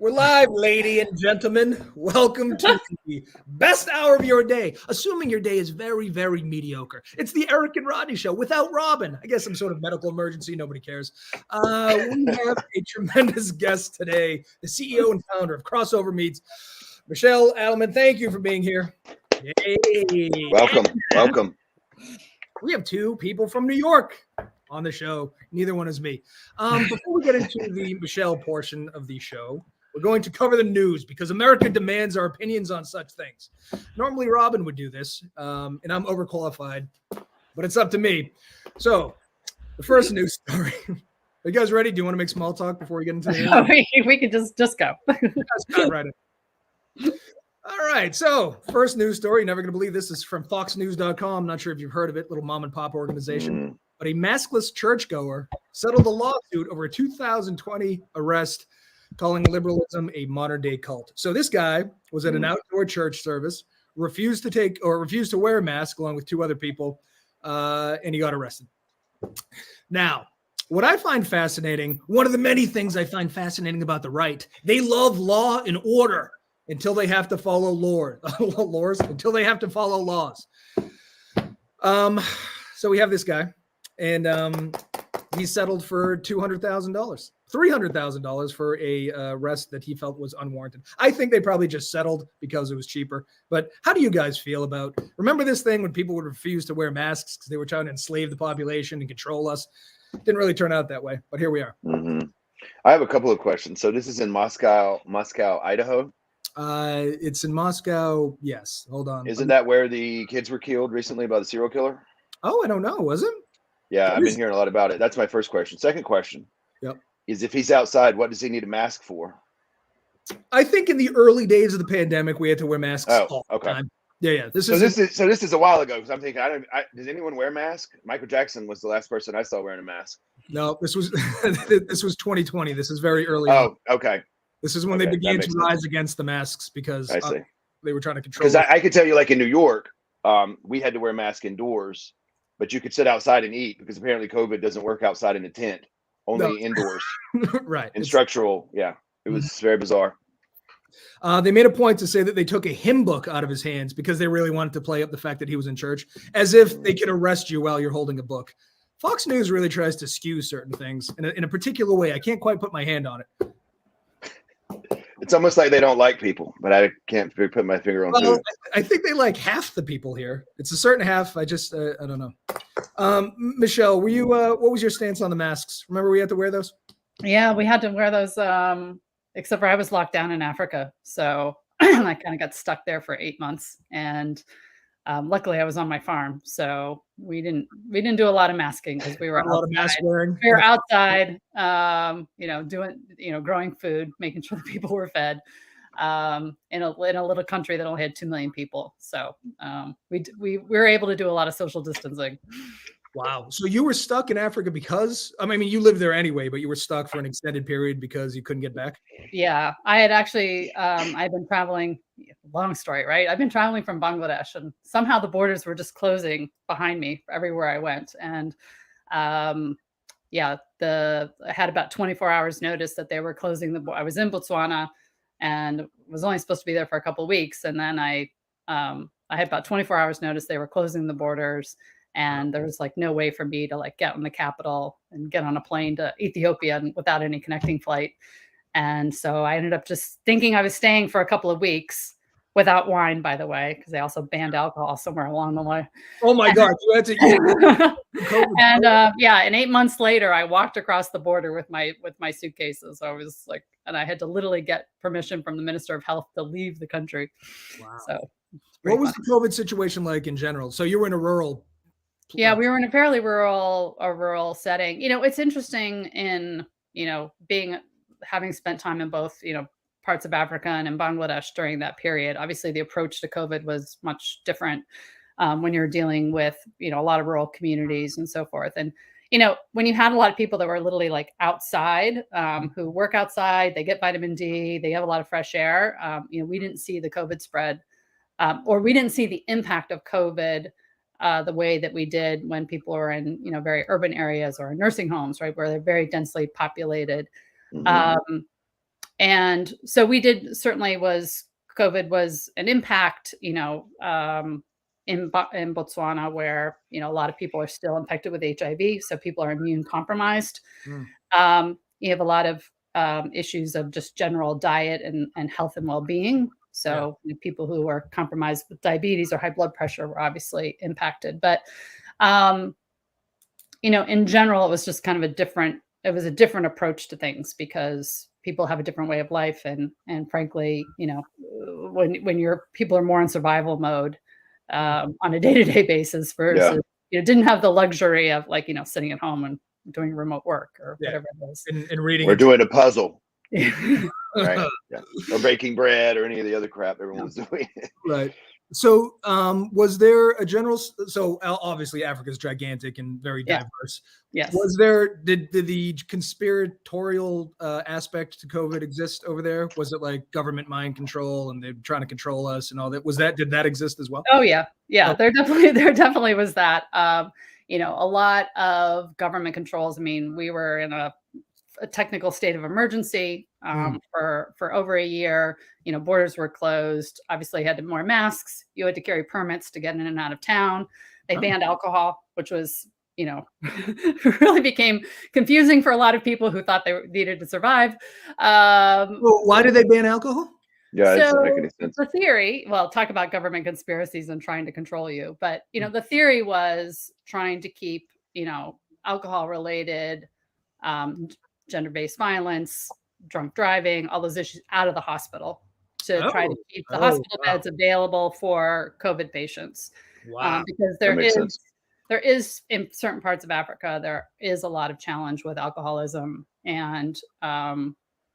We're live, ladies and gentlemen. Welcome to the best hour of your day, assuming your day is very, very mediocre. It's the Eric and Rodney Show without Robin. I guess some sort of medical emergency. Nobody cares. We have a tremendous guest today, the CEO and founder of Crossover Meats, Michelle Adelman. Thank you for being here. Yay. Welcome. We have two people from New York on the show. Neither one is me. Before we get into the Michelle portion of the show, we're going to cover the news because America demands our opinions on such things. Normally, Robin would do this, and I'm overqualified, but it's up to me. So, the first news story. Are you guys ready? Do you want to make small talk before we get into the news? We could just go. Right. All right. So, first news story. You're never going to believe this is from foxnews.com. Not sure if you've heard of it. Little mom and pop organization. But a maskless churchgoer settled a lawsuit over a 2020 arrest calling liberalism a modern-day cult. So this guy was at an outdoor church service, refused to wear a mask along with two other people, and he got arrested. Now, what I find fascinating, one of the many things I find fascinating about the right, they love law and order until they have to follow until they have to follow laws. So we have this guy, and he settled for $200,000. $300,000 for a arrest that he felt was unwarranted. I think they probably just settled because it was cheaper. But how do you guys feel about, remember this thing when people would refuse to wear masks because they were trying to enslave the population and control us? Didn't really turn out that way, but here we are. I have a couple of questions. So this is in Moscow, Idaho? It's in Moscow, yes. Hold on. Isn't that where the kids were killed recently by the serial killer? Oh, I don't know. Was it? Yeah, I've been hearing a lot about it. That's my first question. Second question. Yep. Is if he's outside, what does he need a mask for? I think in the early days of the pandemic, we had to wear masks all the time. Yeah. This is a while ago because I'm thinking, does anyone wear masks? Michael Jackson was the last person I saw wearing a mask. No, this was 2020. This is very early. Oh, okay. This is when they began to rise against the masks because they were trying to control. Because I could tell you, like in New York, we had to wear masks indoors, but you could sit outside and eat because apparently COVID doesn't work outside in a tent. Only indoors. Right. And structural. Yeah. It was very bizarre. They made a point to say that they took a hymn book out of his hands because they really wanted to play up the fact that he was in church, as if they could arrest you while you're holding a book. Fox News really tries to skew certain things in a particular way. I can't quite put my hand on it. It's almost like they don't like people, but I can't put my finger on it. I think they like half the people here. It's a certain half. I don't know. Michelle, were you? What was your stance on the masks? Remember we had to wear those? Yeah, we had to wear those. Except for I was locked down in Africa, so I kind of got stuck there for 8 months. And luckily, I was on my farm, so we didn't do a lot of masking because we were outside. A lot of mask wearing. We were outside, growing food, making sure the people were fed. In a little country that only had 2 million people, so we were able to do a lot of social distancing. Wow! So you were stuck in Africa because you lived there anyway, but you were stuck for an extended period because you couldn't get back. Yeah, I had actually I've been traveling. Long story, right? I've been traveling from Bangladesh, and somehow the borders were just closing behind me everywhere I went, and I had about 24 hours notice that they were closing I was in Botswana and was only supposed to be there for a couple of weeks. And then I had about 24 hours notice they were closing the borders, and there was like no way for me to like get on the capital and get on a plane to Ethiopia without any connecting flight. And so I ended up just thinking I was staying for a couple of weeks without wine, by the way, because they also banned alcohol somewhere along the way. Oh my God. You had to and and 8 months later, I walked across the border with my suitcases. I was like, and I had to literally get permission from the Minister of Health to leave the country. Wow. So what was the COVID situation like in general? So you were in a rural. Yeah, we were in a fairly rural setting. It's interesting in, having spent time in both, parts of Africa and in Bangladesh during that period. Obviously, the approach to COVID was much different when you're dealing with, a lot of rural communities and so forth. And, when you had a lot of people that were literally like outside, who work outside, they get vitamin D, they have a lot of fresh air. We didn't see the COVID spread, or we didn't see the impact of COVID the way that we did when people were in, very urban areas or nursing homes, right, where they're very densely populated. And so we did certainly COVID was an impact, in Botswana, where, a lot of people are still infected with HIV. So people are immune compromised. You have a lot of issues of just general diet and health and well-being. So people who are compromised with diabetes or high blood pressure were obviously impacted. But, in general, it was just kind of a different approach to things, because people have a different way of life. And frankly, when people are more in survival mode on a day-to-day basis versus, didn't have the luxury of sitting at home and doing remote work or whatever it is. And reading. We're doing a puzzle. Right. Yeah. Or baking bread or any of the other crap everyone's doing. Right. So was there a general, so obviously Africa is gigantic and very diverse. Yes. Was there, did the conspiratorial aspect to COVID exist over there? Was it like government mind control and they're trying to control us and all that? Did that exist as well? Oh yeah. Yeah. There definitely was that. A lot of government controls. I mean, we were in a technical state of emergency for over a year. Borders were closed. Obviously, you had to wear masks. You had to carry permits to get in and out of town. They banned alcohol, which was, really became confusing for a lot of people who thought they needed to survive. Well, why did they ban alcohol? Yeah, it doesn't make any sense. The theory, talk about government conspiracies and trying to control you. But, the theory was trying to keep, alcohol-related gender-based violence, drunk driving, all those issues out of the hospital to try to keep the hospital beds available for COVID patients. Wow. Because there is in certain parts of Africa, there is a lot of challenge with alcoholism and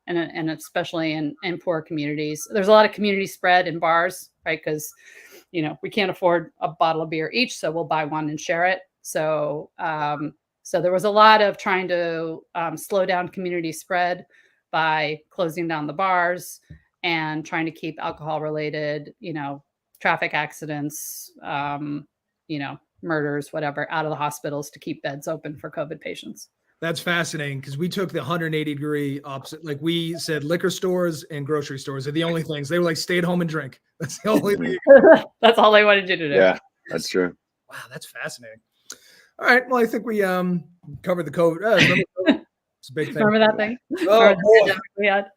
especially in poor communities. There's a lot of community spread in bars, right? Because, we can't afford a bottle of beer each, so we'll buy one and share it. So, so there was a lot of trying to slow down community spread by closing down the bars and trying to keep alcohol-related, traffic accidents, murders, whatever, out of the hospitals to keep beds open for COVID patients. That's fascinating, because we took the 180-degree opposite. Like, we said liquor stores and grocery stores are the only things. They were like, stay at home and drink. That's the only thing. That's all they wanted you to do. Yeah, that's true. Wow, that's fascinating. All right. Well, I think we covered the COVID. Remember COVID? It's a big thing. Remember that thing? Oh, boy. We had.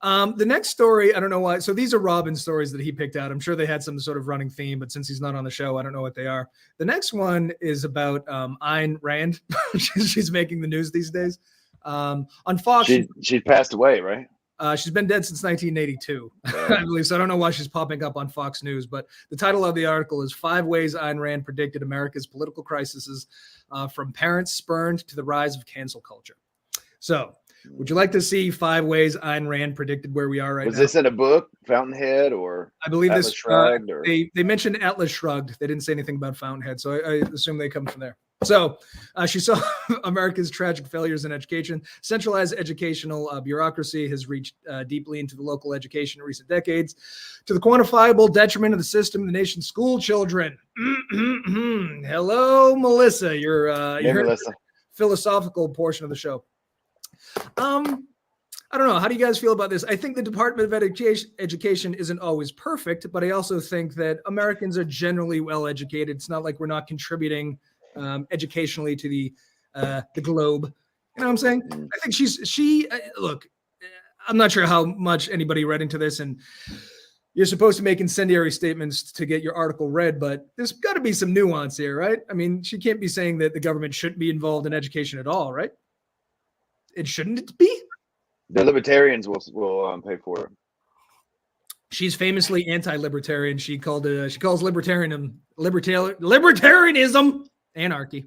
The next story, I don't know why. So these are Robin's stories that he picked out. I'm sure they had some sort of running theme, but since he's not on the show, I don't know what they are. The next one is about Ayn Rand. She's making the news these days. On Fox. She passed away, right? She's been dead since 1982, I believe. So I don't know why she's popping up on Fox News, but the title of the article is 5 Ways Ayn Rand Predicted America's Political Crises, from Parents Spurned to the Rise of Cancel Culture. So would you like to see 5 ways Ayn Rand predicted where we are right now? Was this in a book, Fountainhead, or I believe Atlas this Shrugged? Or? They mentioned Atlas Shrugged. They didn't say anything about Fountainhead, so I assume they come from there. So she saw America's tragic failures in education. Centralized educational bureaucracy has reached deeply into the local education in recent decades, to the quantifiable detriment of the system, the nation's school children. Hello, Melissa. You're Melissa. Philosophical portion of the show. I don't know. How do you guys feel about this? I think the Department of Education isn't always perfect, but I also think that Americans are generally well educated. It's not like we're not contributing educationally to the globe. You know what I'm saying? I think she look, I'm not sure how much anybody read into this, and you're supposed to make incendiary statements to get your article read, but there's got to be some nuance here, right? I mean, she can't be saying that the government shouldn't be involved in education at all, right? It shouldn't be. The libertarians will pay for it. She's famously anti-libertarian. She calls libertarianism anarchy.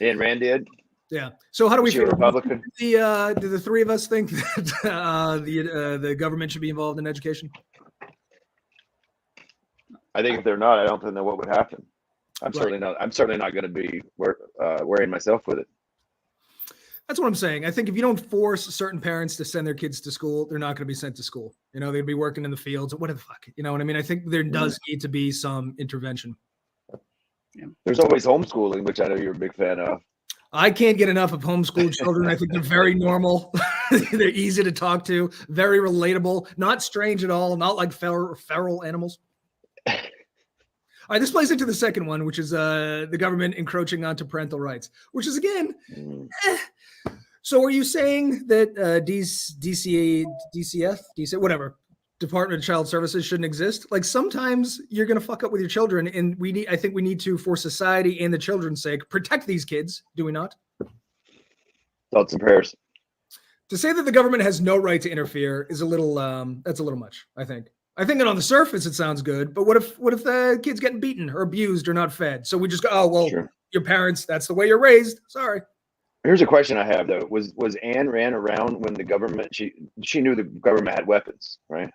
And Rand did. Yeah. So how do we feel? Republican? Do the three of us think that the government should be involved in education? I think if they're not, I don't know what would happen. I'm certainly not going to be worrying myself with it. That's what I'm saying. I think if you don't force certain parents to send their kids to school, they're not going to be sent to school. You know, they'd be working in the fields. What the fuck? You know what I mean? I think there does need to be some intervention. Yeah. There's always homeschooling, which I know you're a big fan of. I can't get enough of homeschooled children. I think they're very normal. They're easy to talk to, very relatable, not strange at all, not like feral animals. All right, this plays into the second one, which is the government encroaching onto parental rights, which is, again, So are you saying that DCF, whatever, Department of Child Services shouldn't exist? Like, sometimes you're going to fuck up with your children, and I think we need to, for society and the children's sake, protect these kids. Do we not? Thoughts and prayers. To say that the government has no right to interfere is a little, that's a little much, I think. I think that on the surface it sounds good, but what if the kid's getting beaten or abused or not fed? So we just go, oh, well, Sure. Your parents, that's the way you're raised. Sorry. Here's a question I have, though. Was Anne Rand around when the government, she knew the government had weapons, right?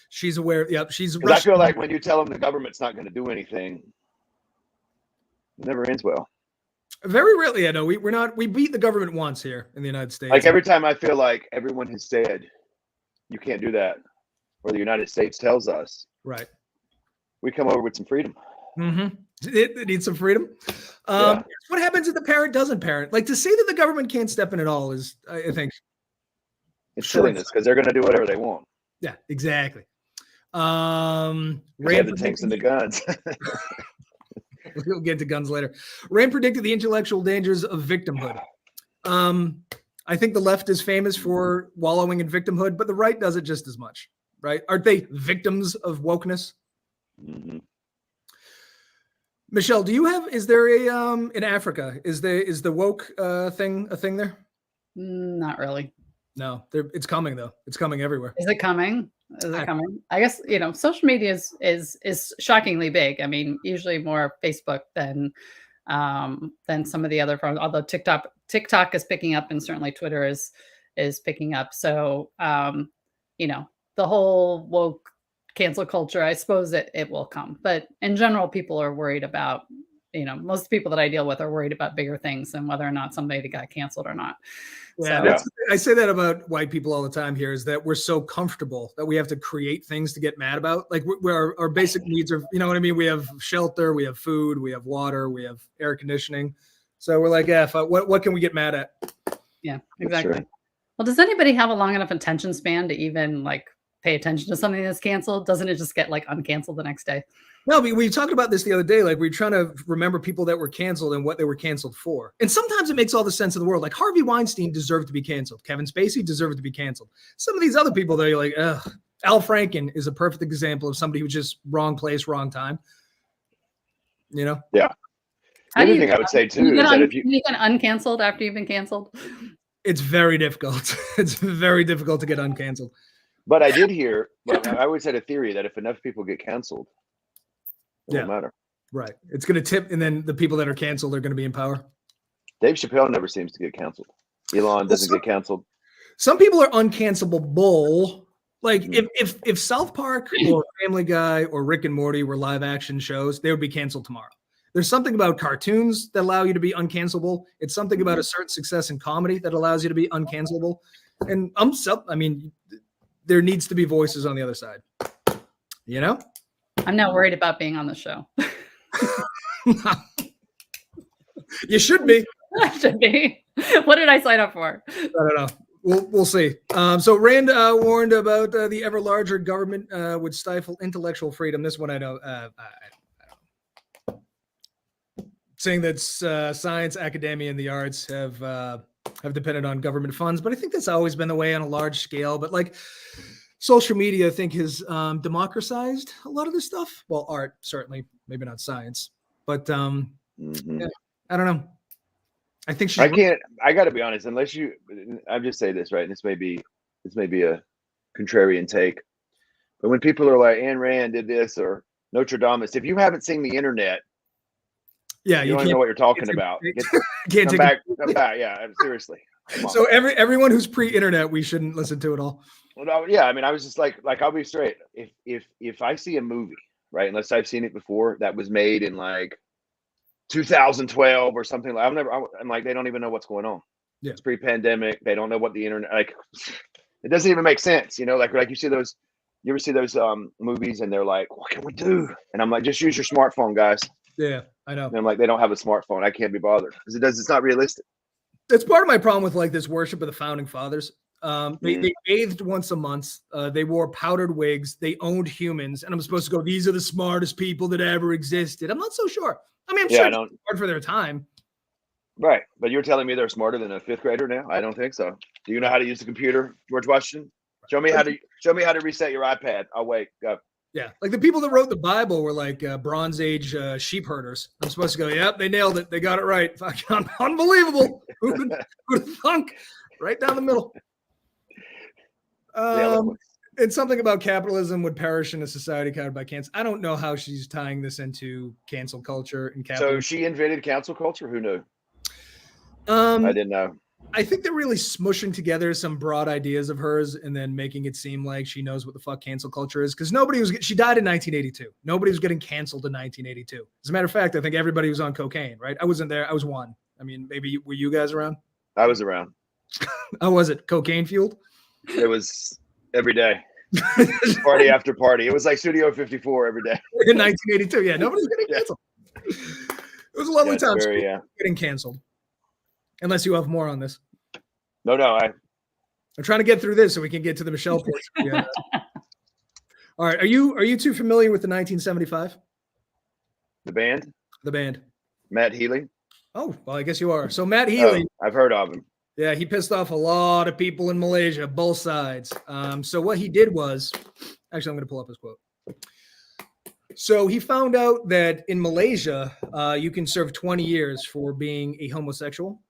She's aware. Yep. She's. I feel like when you tell them the government's not going to do anything, it never ends well. Very rarely, I know. We beat the government once here in the United States. Like every time I feel like everyone has said, you can't do that, or the United States tells us, right, we come over with some freedom. Mm-hmm. It needs some freedom. What happens if the parent doesn't parent? Like, to say that the government can't step in at all is, I think, it's silliness, because they're going to do whatever they want. Yeah, exactly. They have the tanks and the guns. We'll get to guns later. Rand predicted the intellectual dangers of victimhood. I think the left is famous for wallowing in victimhood, but the right does it just as much, right? Aren't they victims of wokeness? Mm-hmm. Michelle, is there a in Africa, is the woke thing a thing there? Not really. No, it's coming though. It's coming everywhere. Is it coming? Coming? I guess, social media is shockingly big. I mean, usually more Facebook than some of the other forms, although TikTok is picking up, and certainly Twitter is picking up. So, the whole woke cancel culture, I suppose it will come. But in general, people are worried about, most people that I deal with are worried about bigger things than whether or not somebody got canceled or not. Yeah, I say that about white people all the time here, is that we're so comfortable that we have to create things to get mad about. Like, our basic needs are, you know what I mean? We have shelter, we have food, we have water, we have air conditioning. So we're like, what can we get mad at? Yeah, exactly. Sure. Well, does anybody have a long enough attention span to even pay attention to something that's canceled? Doesn't it just get uncanceled the next day? No, we talked about this the other day. Like, we're trying to remember people that were canceled and what they were canceled for. And sometimes it makes all the sense in the world. Like, Harvey Weinstein deserved to be canceled. Kevin Spacey deserved to be canceled. Some of these other people, they're like, ugh. Al Franken is a perfect example of somebody who was just wrong place, wrong time. Yeah. The other thing I would say too is that if you get uncanceled after you've been canceled, it's very difficult. It's very difficult to get uncanceled. But I did hear, I always had a theory that if enough people get canceled, it won't matter. Right. It's going to tip, and then the people that are canceled are going to be in power. Dave Chappelle never seems to get canceled. Elon doesn't get canceled. Some people are uncancelable. Like, if South Park or Family Guy or Rick and Morty were live action shows, they would be canceled tomorrow. There's something about cartoons that allow you to be uncancelable. It's something about a certain success in comedy that allows you to be uncancelable. And there needs to be voices on the other side. I'm not worried about being on the show. You should be. I should be. What did I sign up for? I don't know. We'll see. So Rand warned about the ever larger government would stifle intellectual freedom. This one I know. I don't know. Saying that science, academia, and the arts have depended on government funds, but I think that's always been the way on a large scale. But social media, I think, has democratized a lot of this stuff. Well, art, certainly, maybe not science, but yeah, I don't know. I think I got to be honest, I just say this, right? And this may be a contrarian take, but when people are like, Ayn Rand did this or Notre Dame, if you haven't seen the internet, you don't know what you're talking about. Come back. Yeah, seriously. So everyone who's pre-internet, we shouldn't listen to it all. Well, yeah, I was just like I'll be straight. If I see a movie, right, unless I've seen it before, that was made in 2012 or something, I'm like, they don't even know what's going on. Yeah. It's pre-pandemic. They don't know what the internet, it doesn't even make sense. Like you see those, you ever see those movies and they're like, what can we do? And I'm like, just use your smartphone, guys. Yeah, I know. And I'm like, they don't have a smartphone. I can't be bothered because it's not realistic. That's part of my problem with this worship of the founding fathers. They bathed once a month. They wore powdered wigs. They owned humans. And I'm supposed to go, these are the smartest people that ever existed. I'm not so sure. I mean, I'm sure it's hard for their time. Right. But you're telling me they're smarter than a fifth grader now? I don't think so. Do you know how to use the computer, George Washington? Show me how to reset your iPad. I'll wait. Go. Yeah. Like the people that wrote the Bible were like Bronze Age sheep herders. I'm supposed to go, yep, they nailed it. They got it right. Fucking unbelievable. Who'd thunk? Right down the middle. And something about capitalism would perish in a society covered by cancel. I don't know how she's tying this into cancel culture and capitalism. So she invented cancel culture? Who knew? I didn't know. I think they're really smushing together some broad ideas of hers and then making it seem like she knows what the fuck cancel culture is. Because she died in 1982. Nobody was getting canceled in 1982. As a matter of fact, I think everybody was on cocaine, right? I wasn't there. I was one. I mean, maybe were you guys around? I was around. How was it? Cocaine fueled? It was every day. Party after party. It was like Studio 54 every day. In 1982. Yeah, nobody's getting canceled. It was a lovely time. Getting canceled. Unless you have more on this. No. I'm trying to get through this so we can get to the Michelle portion. Yeah. All right. Are you too familiar with the 1975? The band? The band. Matt Healy? Oh, well, I guess you are. So Matt Healy. Oh, I've heard of him. Yeah, he pissed off a lot of people in Malaysia, both sides. So what he did was, actually, I'm going to pull up his quote. So he found out that in Malaysia, you can serve 20 years for being a homosexual.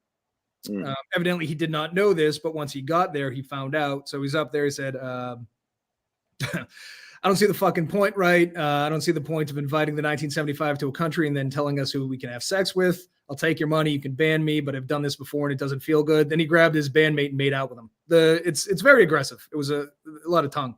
Evidently, he did not know this, but once he got there, he found out. So he's up there. He said, I don't see the fucking point, right? I don't see the point of inviting the 1975 to a country and then telling us who we can have sex with. I'll take your money. You can ban me, but I've done this before and it doesn't feel good. Then he grabbed his bandmate and made out with him. It's very aggressive. It was a lot of tongue.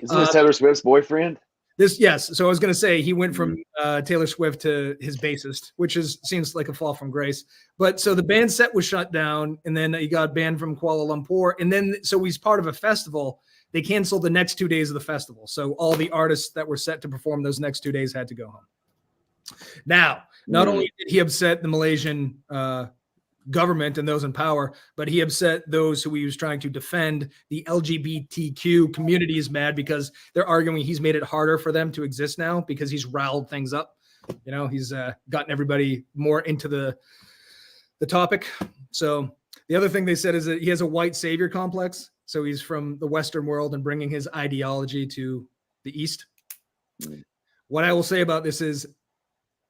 Isn't this Taylor Swift's boyfriend? Yes. So I was going to say he went from Taylor Swift to his bassist, which seems like a fall from grace. But so the band set was shut down, and then he got banned from Kuala Lumpur. And then so he's part of a festival. They canceled the next 2 days of the festival. So all the artists that were set to perform those next 2 days had to go home. Now, not only did he upset the Malaysian government and those in power, but he upset those who he was trying to defend. The LGBTQ community is mad because they're arguing he's made it harder for them to exist now because he's riled things up. You know, he's gotten everybody more into the topic. So the other thing they said is that he has a white savior complex. So he's from the Western world and bringing his ideology to the East. What I will say about this is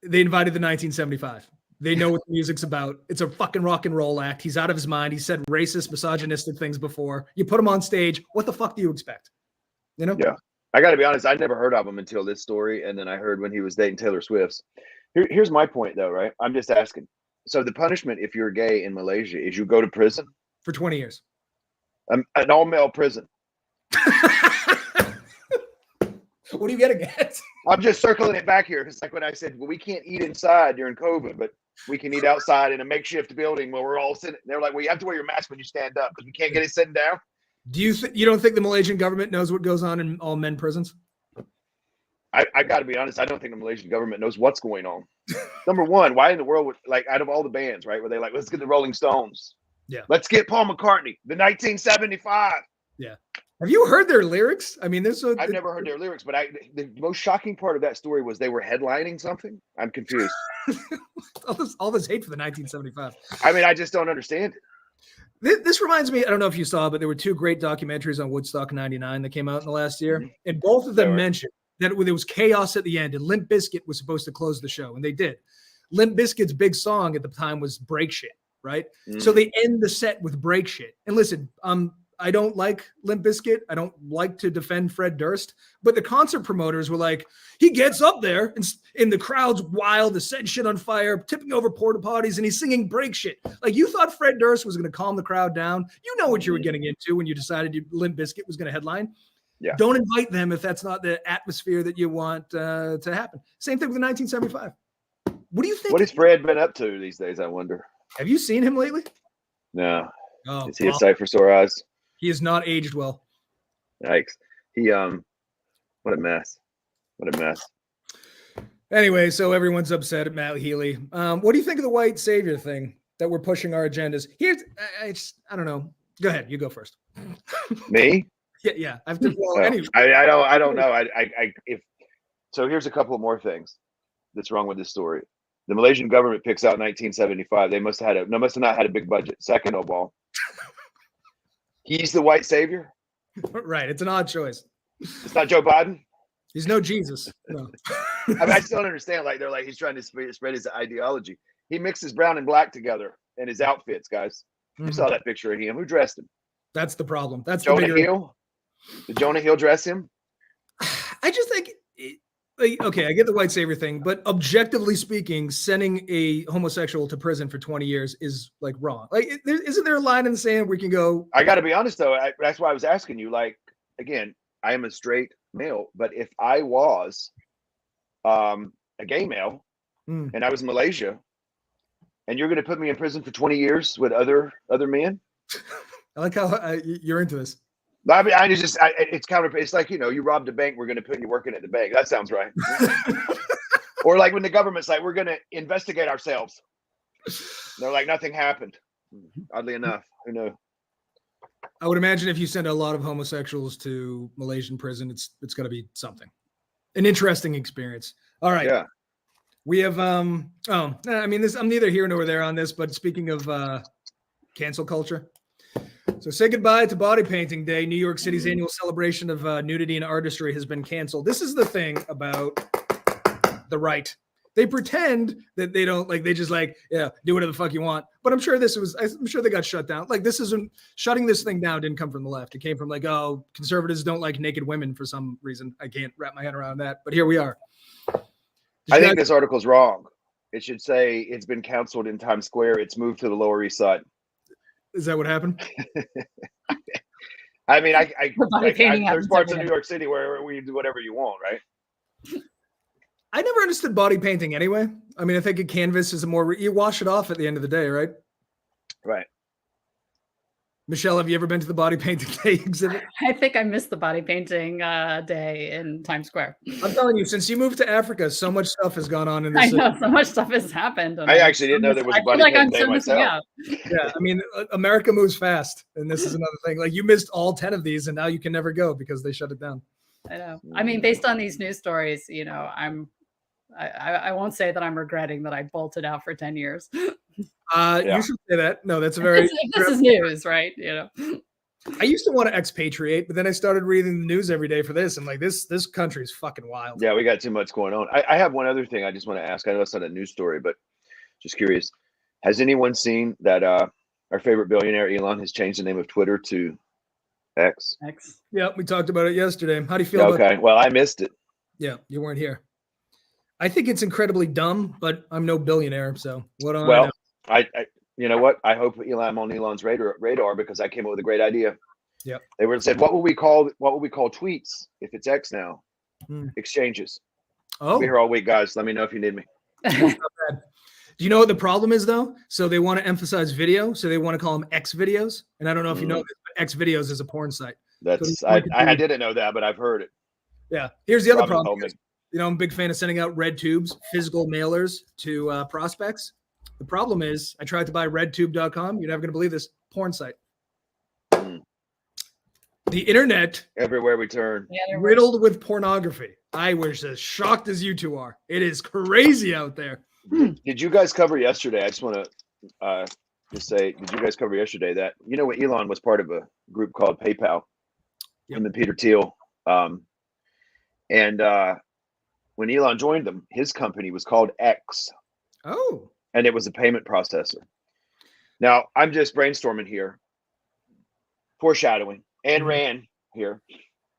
they invited the 1975. They know what the music's about. It's a fucking rock and roll act. He's out of his mind. He said racist, misogynistic things before. You put him on stage. What the fuck do you expect? You know? Yeah. I got to be honest. I'd never heard of him until this story. And then I heard when he was dating Taylor Swift's. Here's my point, though, right? I'm just asking. So the punishment if you're gay in Malaysia is you go to prison? For 20 years. An all-male prison. What are you getting at? I'm just circling it back here. It's like when I said, well, we can't eat inside during COVID, but we can eat outside in a makeshift building where we're all sitting. They're like, well, you have to wear your mask when you stand up because we can't get it sitting down. Do you don't think the Malaysian government knows what goes on in all men prisons? I got to be honest. I don't think the Malaysian government knows what's going on. Number one, why in the world would, like, out of all the bands, right? Where they like, let's get the Rolling Stones. Yeah. Let's get Paul McCartney, the 1975. Yeah. Have you heard their lyrics? I mean, I've never heard their lyrics, but the most shocking part of that story was they were headlining something. I'm confused. all this hate for the 1975. I mean, I just don't understand it. This reminds me, I don't know if you saw, but there were two great documentaries on Woodstock 99 that came out in the last year. And both of them mentioned that there was chaos at the end and Limp Bizkit was supposed to close the show. And they did. Limp Bizkit's big song at the time was Break Shit, right? So they end the set with Break Shit. And listen, I don't like Limp Bizkit. I don't like to defend Fred Durst, but the concert promoters were like, he gets up there and in the crowd's wild, the set shit on fire, tipping over porta potties, and he's singing Break Shit. Like, you thought Fred Durst was going to calm the crowd down. You know what you were getting into when you decided Limp Bizkit was going to headline. Yeah. Don't invite them if that's not the atmosphere that you want to happen. Same thing with the 1975. What do you think? What has Fred been up to these days, I wonder? Have you seen him lately? No. Oh, is he a sight for sore eyes? He has not aged well. Yikes. He what a mess. What a mess. Anyway, so everyone's upset at Matt Healy. What do you think of the white savior thing that we're pushing our agendas? Here's I don't know. Go ahead. You go first. Me? Yeah. I have to. Well, anyway. I don't know. So here's a couple of more things that's wrong with this story. The Malaysian government picks out 1975. They must have not had a big budget. Second of all, he's the white savior. Right. It's an odd choice. It's not Joe Biden. He's no Jesus. No. I still don't understand. Like, they're like, he's trying to spread his ideology. He mixes brown and black together in his outfits, guys. You saw that picture of him. Who dressed him? That's the problem. That's Jonah Hill. Did Jonah Hill dress him? I just think, okay, I get the white savior thing, but objectively speaking, sending a homosexual to prison for 20 years is like wrong. Like, isn't there a line in the sand where we can go? I got to be honest, though. That's why I was asking you. Like, again, I am a straight male, but if I was a gay male and I was in Malaysia, and you're going to put me in prison for 20 years with other men? I like how you're into this. I mean, it's counter. It's like, you robbed a bank. We're going to put you working at the bank. That sounds right. Or like when the government's like, we're going to investigate ourselves. They're like, nothing happened. Oddly enough, who knew? I would imagine if you send a lot of homosexuals to Malaysian prison, it's going to be something, an interesting experience. All right. Yeah. We have, I mean, I'm neither here nor there on this, but speaking of cancel culture. So say goodbye to Body Painting Day. New York City's annual celebration of nudity and artistry has been canceled. This is the thing about the right. They pretend that they don't, like, they just like, yeah, do whatever the fuck you want. But I'm sure they got shut down. Like, shutting this thing down didn't come from the left. It came from like, oh, conservatives don't like naked women for some reason. I can't wrap my head around that, but here we are. I think this article's wrong. It should say it's been canceled in Times Square. It's moved to the Lower East Side. Is that what happened? I mean, there's parts of New York City where you do whatever you want, right? I never understood body painting anyway. I mean, I think a canvas is you wash it off at the end of the day, right? Right. Michelle, have you ever been to the body painting day exhibit? I think I missed the body painting day in Times Square. I'm telling you, since you moved to Africa, so much stuff has gone on in this city. I know, so much stuff has happened. I actually didn't know there was a body painting day myself. Yeah, I mean, America moves fast, and this is another thing. Like, you missed all 10 of these, and now you can never go because they shut it down. I know. I mean, based on these news stories, I won't say that I'm regretting that I bolted out for 10 years. You should say that. No, that's a very. This is news, right? I used to want to expatriate, but then I started reading the news every day for this, and like this country's fucking wild. Yeah, we got too much going on. I have one other thing I just want to ask. I know it's not a news story, but just curious. Has anyone seen that our favorite billionaire Elon has changed the name of Twitter to X? Yeah, we talked about it yesterday. How do you feel about that? Well, I missed it. Yeah, you weren't here. I think it's incredibly dumb, but I'm no billionaire, so what on? Well, I you know what? I hope I'm on Elon's radar because I came up with a great idea. Yeah. They said, what will we call tweets if it's X now? Exchanges. Oh. I'll be here all week, guys. Let me know if you need me. Do you know what the problem is though? So they want to emphasize video, so they want to call them X videos. And I don't know if you know this, but X videos is a porn site. I didn't know that, but I've heard it. Yeah. Here's the other problem. I'm a big fan of sending out red tubes, physical mailers to prospects. The problem is I tried to buy redtube.com. You're never going to believe this. Porn site. The internet. Everywhere we turn. Riddled with pornography. I was as shocked as you two are. It is crazy out there. Did you guys cover yesterday? I just want to just say, did you guys cover yesterday that, Elon was part of a group called PayPal? Yep. And then Peter Thiel. When Elon joined them, his company was called X. Oh. And it was a payment processor. Now, I'm just brainstorming here, foreshadowing, and Rand here.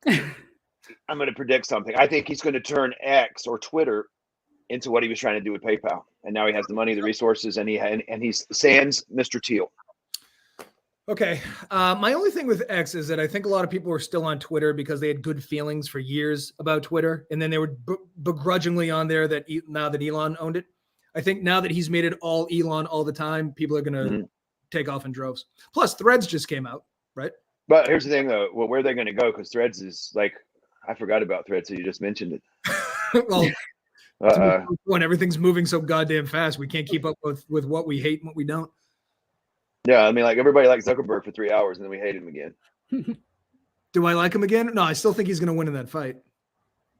I'm going to predict something. I think he's going to turn X or Twitter into what he was trying to do with PayPal. And now he has the money, the resources, and he's sans Mr. Thiel. Okay. My only thing with X is that I think a lot of people were still on Twitter because they had good feelings for years about Twitter. And then they were begrudgingly on there now that Elon owned it. I think now that he's made it all Elon all the time, people are going to take off in droves. Plus, Threads just came out, right? But here's the thing, though. Well, where are they going to go? Because Threads is like, I forgot about Threads, so you just mentioned it. Well, when everything's moving so goddamn fast, we can't keep up with what we hate and what we don't. Yeah, I mean, like everybody likes Zuckerberg for 3 hours, and then we hate him again. Do I like him again? No, I still think he's going to win in that fight.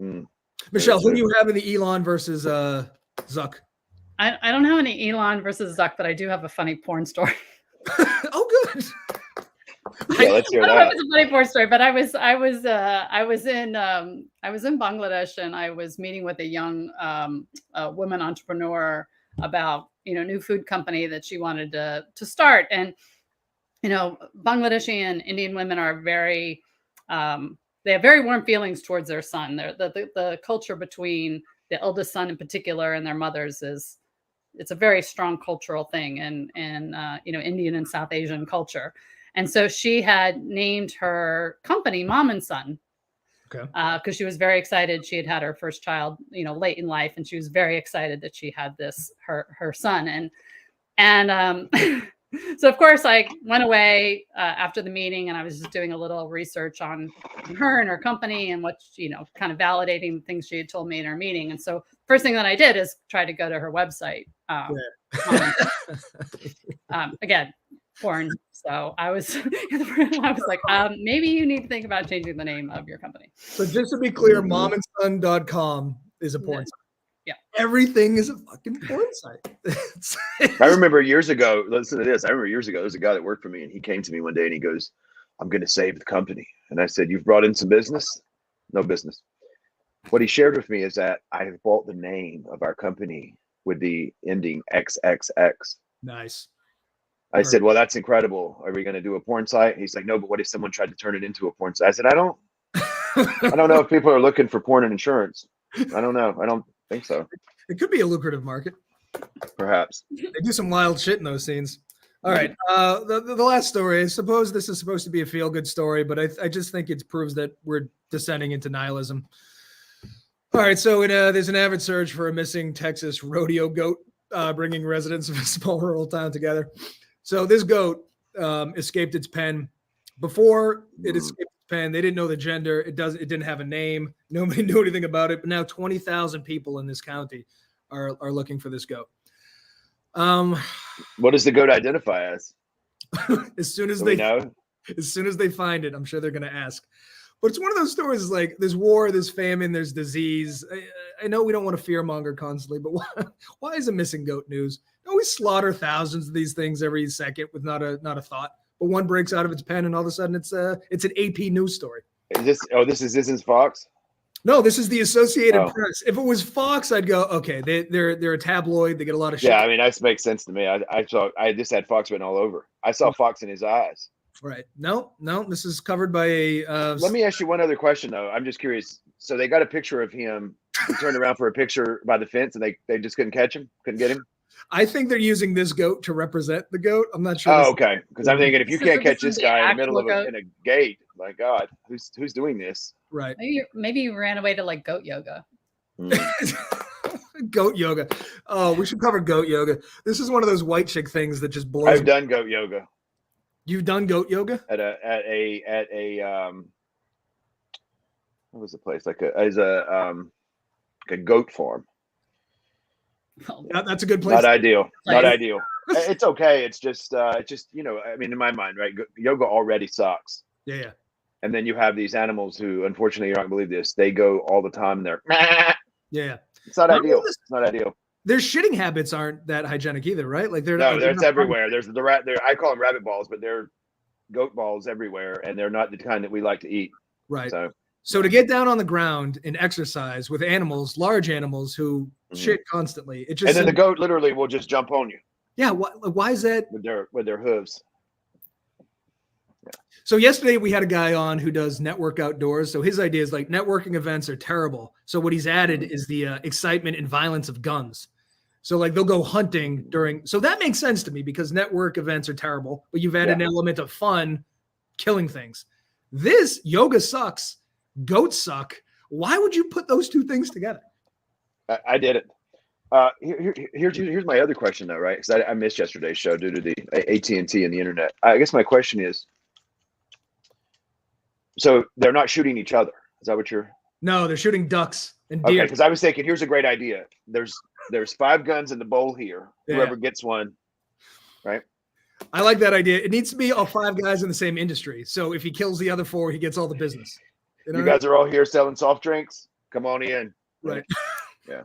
Mm. Michelle, who do you have in the Elon versus Zuck? I don't have any Elon versus Zuck, but I do have a funny porn story. Oh, good. Yeah, let's hear I don't know if that. it's a funny porn story, but I was in Bangladesh, and I was meeting with a young woman entrepreneur about new food company that she wanted to start. And Bangladeshi and Indian women are very they have very warm feelings towards their son. The culture between the eldest son in particular and their mothers it's a very strong cultural thing in Indian and South Asian culture. And so she had named her company Mom and Son. Okay. Because she was very excited. She had her first child, late in life, and she was very excited that she had her son. And so of course I went away after the meeting, and I was just doing a little research on her and her company and what kind of validating the things she had told me in our meeting. And so first thing that I did is try to go to her website. Again, porn. So I was like, maybe you need to think about changing the name of your company. So just to be clear, momandson.com is a porn site. Yeah. Everything is a fucking porn site. I remember years ago, listen to this. I remember years ago, there was a guy that worked for me, and he came to me one day and he goes, "I'm going to save the company." And I said, "You've brought in some business?" "No business." What he shared with me is that I bought the name of our company with the ending XXX. Nice. I said, "Well, that's incredible. Are we going to do a porn site?" And he's like, "No, but what if someone tried to turn it into a porn site?" I said, I don't know if people are looking for porn and insurance. I don't know. I don't think so. It could be a lucrative market. Perhaps. They do some wild shit in those scenes. All right. The last story, I suppose this is supposed to be a feel-good story, but I just think it proves that we're descending into nihilism. All right. So there's an avid search for a missing Texas rodeo goat, bringing residents of a small rural town together. So this goat escaped its pen. Before it escaped its pen, they didn't know the gender. It didn't have a name. Nobody knew anything about it. But now 20,000 people in this county are looking for this goat. What does the goat identify as? As soon as they find it, I'm sure they're going to ask. But it's one of those stories like there's war, there's famine, there's disease. I know we don't want to fearmonger constantly, but why is a missing goat news? We slaughter thousands of these things every second with not a thought. But one breaks out of its pen, and all of a sudden it's an AP news story. This isn't Fox? No, this is the Associated Press. If it was Fox, I'd go, okay, they're a tabloid. They get a lot of shit. Yeah, I mean, that makes sense to me. I just had Fox written all over. I saw Fox in his eyes. Right. No, this is covered by a. Let me ask you one other question, though. I'm just curious. So they got a picture of him. He turned around for a picture by the fence, and they just couldn't catch him, couldn't get him. I think they're using this goat to represent the goat. I'm not sure. Oh, okay. Because I'm thinking if you can't catch this guy in the middle of in a gate, my God, who's doing this? Right. Maybe you ran away to like goat yoga. Goat yoga. Oh, we should cover goat yoga. This is one of those white chick things that just blows. I've done goat yoga. You've done goat yoga at a what was the place like a goat farm. Yeah, that's a good place. Not ideal. Not ideal. It's okay. It's just I mean, in my mind, right? Yoga already sucks. Yeah. And then you have these animals who, unfortunately, you're not gonna believe this. They go all the time. And they're yeah. It's not ideal. It's not ideal. Their shitting habits aren't that hygienic either, right? Like they're it's everywhere. There's the rat. I call them rabbit balls, but they're goat balls everywhere, and they're not the kind that we like to eat. Right. So to get down on the ground and exercise with animals, large animals who shit constantly, it just and then the goat literally will just jump on you. Yeah. Why is that? With their hooves. Yeah. So yesterday we had a guy on who does network outdoors. So his idea is like networking events are terrible. So what he's added is the excitement and violence of guns. So like they'll go hunting so that makes sense to me because network events are terrible, but you've added an element of fun, killing things. This yoga sucks. Goats suck. Why would you put those two things together? I did it. Here's my other question though, right? Because I missed yesterday's show due to the AT&T and the internet. I guess my question is, so they're not shooting each other. Is that what you're? No, they're shooting ducks and deer. Okay, because I was thinking, here's a great idea. There's 5 guns in the bowl here. Whoever gets one, right? I like that idea. It needs to be all 5 guys in the same industry. So if he kills the other 4, he gets all the business. You guys are all here selling soft drinks. Come on in. Right. Yeah.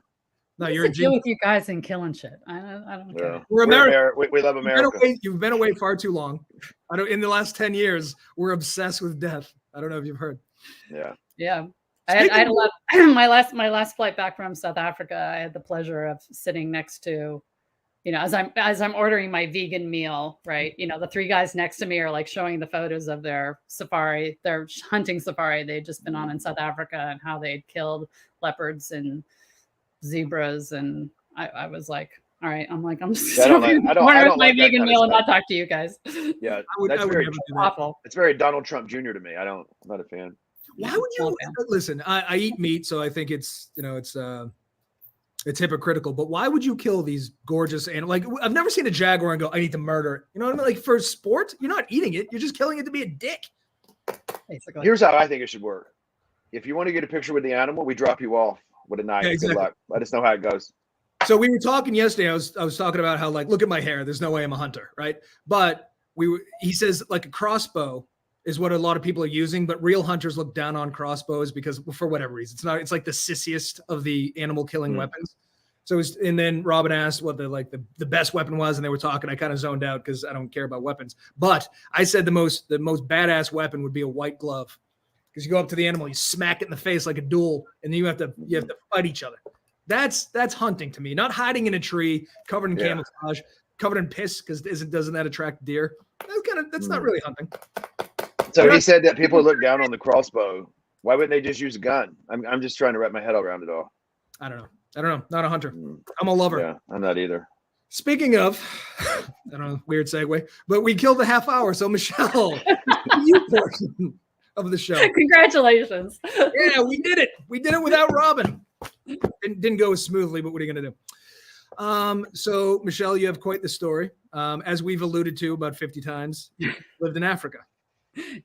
No, What's you're a the deal gym. with you guys and killing shit. I don't get it. We're America. We love America. You've been away far too long. In the last 10 years, we're obsessed with death. I don't know if you've heard. Yeah. Yeah. I had a lot. My last flight back from South Africa, I had the pleasure of sitting next to, as I'm ordering my vegan meal, right? The 3 guys next to me are like showing the photos of their hunting safari they'd just been on in South Africa and how they'd killed leopards and zebras, and I was like, all right, I'm just I don't like my that vegan kind of meal and stuff. not talk to you guys. Yeah, I would awful. It's very Donald Trump Jr. to me. I'm not a fan. Why would you listen? I eat meat, so I think it's hypocritical. But why would you kill these gorgeous animals? Like, I've never seen a jaguar and go, I need to murder it. You know what I mean? Like, for sport, you're not eating it; you're just killing it to be a dick. Basically. Here's how I think it should work. If you want to get a picture with the animal, we drop you off with a knife. Yeah, exactly. Good luck. Let us know how it goes. So we were talking yesterday. I was talking about how, like, look at my hair. There's no way I'm a hunter, right? But he says, like, a crossbow is what a lot of people are using, but real hunters look down on crossbows because, for whatever reason, it's like the sissiest of the animal killing weapons. So and then Robin asked what the best weapon was, and they were talking. I kind of zoned out because I don't care about weapons. But I said the most badass weapon would be a white glove, because you go up to the animal, you smack it in the face like a duel, and then you have to fight each other. That's hunting to me, not hiding in a tree covered in camouflage, covered in piss, because doesn't that attract deer? That's not really hunting. So he said that people look down on the crossbow. Why wouldn't they just use a gun? I'm just trying to wrap my head around it all. I don't know. Not a hunter. I'm a lover. Yeah, I'm not either. Speaking of, I don't know, weird segue, but we killed a half hour. So Michelle, you portion of the show. Congratulations. Yeah, we did it. We did it without Robin. Didn't go as smoothly, but what are you going to do? So Michelle, you have quite the story. As we've alluded to about 50 times, you lived in Africa.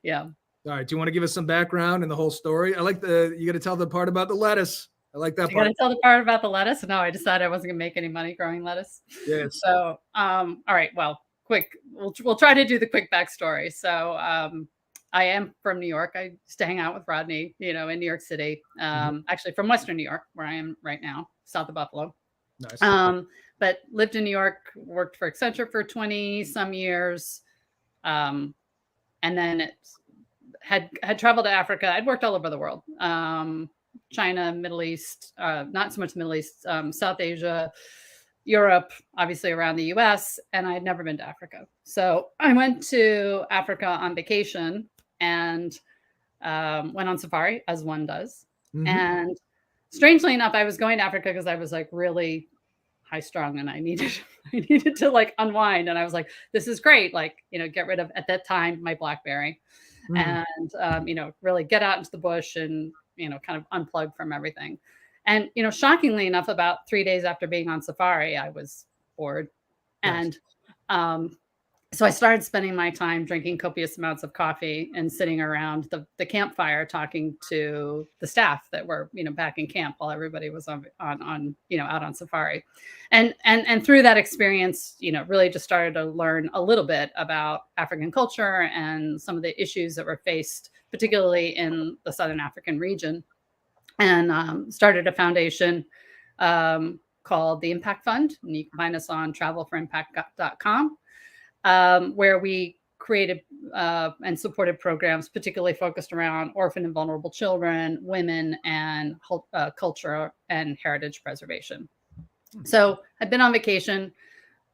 Yeah. All right. Do you want to give us some background and the whole story? I like you got to tell the part about the lettuce. I like that part. You got to tell the part about the lettuce? No, I decided I wasn't going to make any money growing lettuce. Yes. So, all right. Well, quick. We'll try to do the quick backstory. So, I am from New York. I used to hang out with Rodney, in New York City. Actually from Western New York, where I am right now, south of Buffalo. Nice. But lived in New York, worked for Accenture for 20 some years. And then had traveled to Africa. I'd worked all over the world. China, Middle East, not so much Middle East, South Asia, Europe, obviously around the US, and I had never been to Africa. So I went to Africa on vacation and went on safari, as one does. And strangely enough, I was going to Africa because I was like really high strung and I needed to like unwind. And I was like, this is great. Like, get rid of, at that time, my BlackBerry and, really get out into the bush and, kind of unplug from everything. And, shockingly enough, about 3 days after being on safari, I was bored. Nice. And so I started spending my time drinking copious amounts of coffee and sitting around the campfire talking to the staff that were, back in camp while everybody was on out on safari. And through that experience, really just started to learn a little bit about African culture and some of the issues that were faced, particularly in the Southern African region. And started a foundation called the Impact Fund. And you can find us on travelforimpact.com. Where we created and supported programs particularly focused around orphan and vulnerable children, women, and culture and heritage preservation. So I've been on vacation,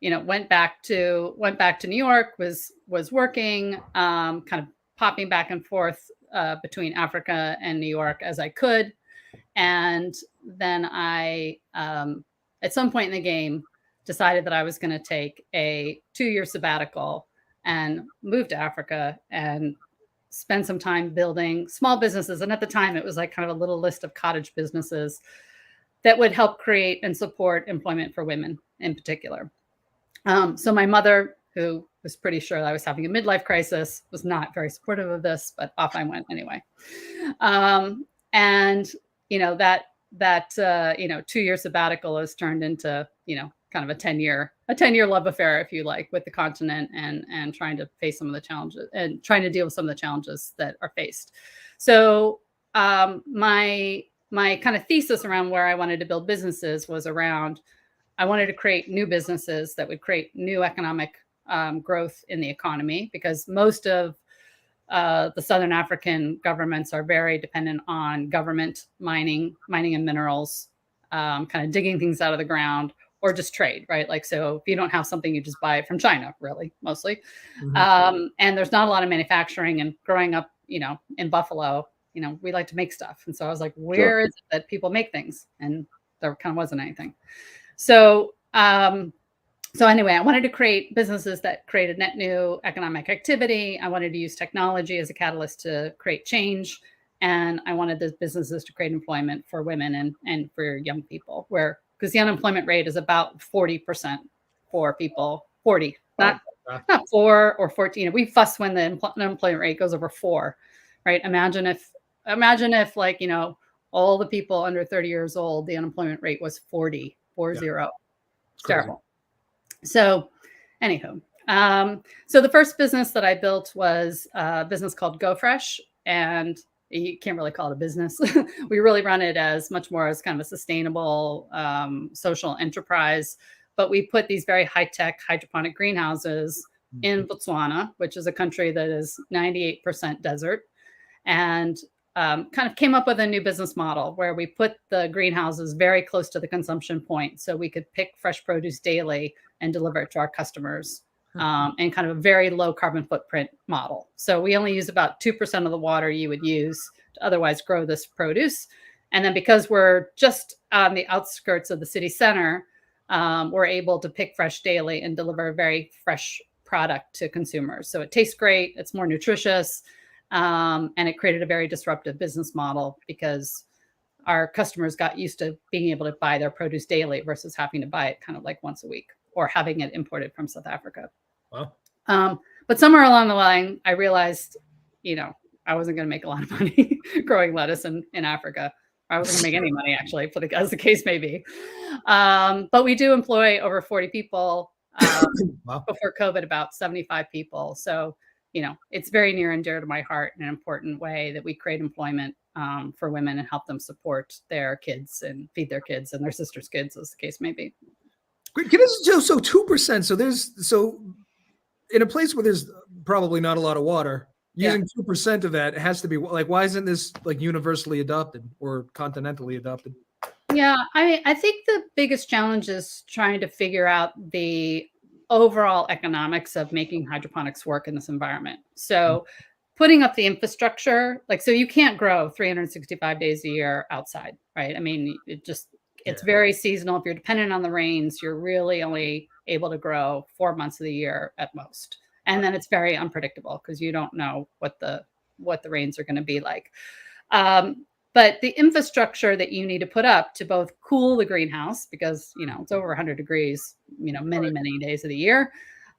went back to New York, was working, kind of popping back and forth between Africa and New York as I could. And then I, at some point in the game, decided that I was going to take a 2-year sabbatical and move to Africa and spend some time building small businesses. And at the time, it was like kind of a little list of cottage businesses that would help create and support employment for women in particular. So my mother, who was pretty sure that I was having a midlife crisis, was not very supportive of this, but off I went anyway. And, that 2-year sabbatical has turned into, kind of a 10-year love affair, if you like, with the continent and trying to face some of the challenges and trying to deal with some of the challenges that are faced. So my kind of thesis around where I wanted to build businesses was around, I wanted to create new businesses that would create new economic growth in the economy, because most of the Southern African governments are very dependent on government mining and minerals, kind of digging things out of the ground, or just trade, right? Like, so if you don't have something, you just buy it from China, really, mostly. Mm-hmm. And there's not a lot of manufacturing. And growing up, in Buffalo, we like to make stuff. And so I was like, where is it that people make things? And there kind of wasn't anything. So anyway, I wanted to create businesses that created net new economic activity. I wanted to use technology as a catalyst to create change. And I wanted the businesses to create employment for women and for young people, because the unemployment rate is about 40% for people, 40, not 4 or 14. We fuss when the unemployment rate goes over 4, right? Imagine if like, all the people under 30 years old, the unemployment rate was 40. It's terrible. So anywho, so the first business that I built was a business called GoFresh, and you can't really call it a business. We really run it as much more as kind of a sustainable social enterprise. But we put these very high-tech hydroponic greenhouses in Botswana, which is a country that is 98% desert, and kind of came up with a new business model where we put the greenhouses very close to the consumption point, so we could pick fresh produce daily and deliver it to our customers, and kind of a very low carbon footprint model. So we only use about 2% of the water you would use to otherwise grow this produce. And then because we're just on the outskirts of the city center, we're able to pick fresh daily and deliver a very fresh product to consumers. So it tastes great, it's more nutritious, and it created a very disruptive business model because our customers got used to being able to buy their produce daily versus having to buy it kind of like once a week or having it imported from South Africa. Wow. But somewhere along the line, I realized, I wasn't going to make a lot of money growing lettuce in Africa. I wasn't going to make any money, actually, as the case may be. But we do employ over 40 people. Wow. Before COVID, about 75 people. So, it's very near and dear to my heart in an important way that we create employment for women and help them support their kids and feed their kids and their sisters' kids, as the case may be. Great. So 2%. So in a place where there's probably not a lot of water, using 2% of that has to be like, why isn't this like universally adopted or continentally adopted? Yeah, I think the biggest challenge is trying to figure out the overall economics of making hydroponics work in this environment. So putting up the infrastructure, so you can't grow 365 days a year outside, right? I mean, it's very seasonal. If you're dependent on the rains, you're really only able to grow 4 months of the year at most. And then it's very unpredictable because you don't know what the rains are going to be like. But the infrastructure that you need to put up to both cool the greenhouse, because, it's over 100 degrees, many days of the year,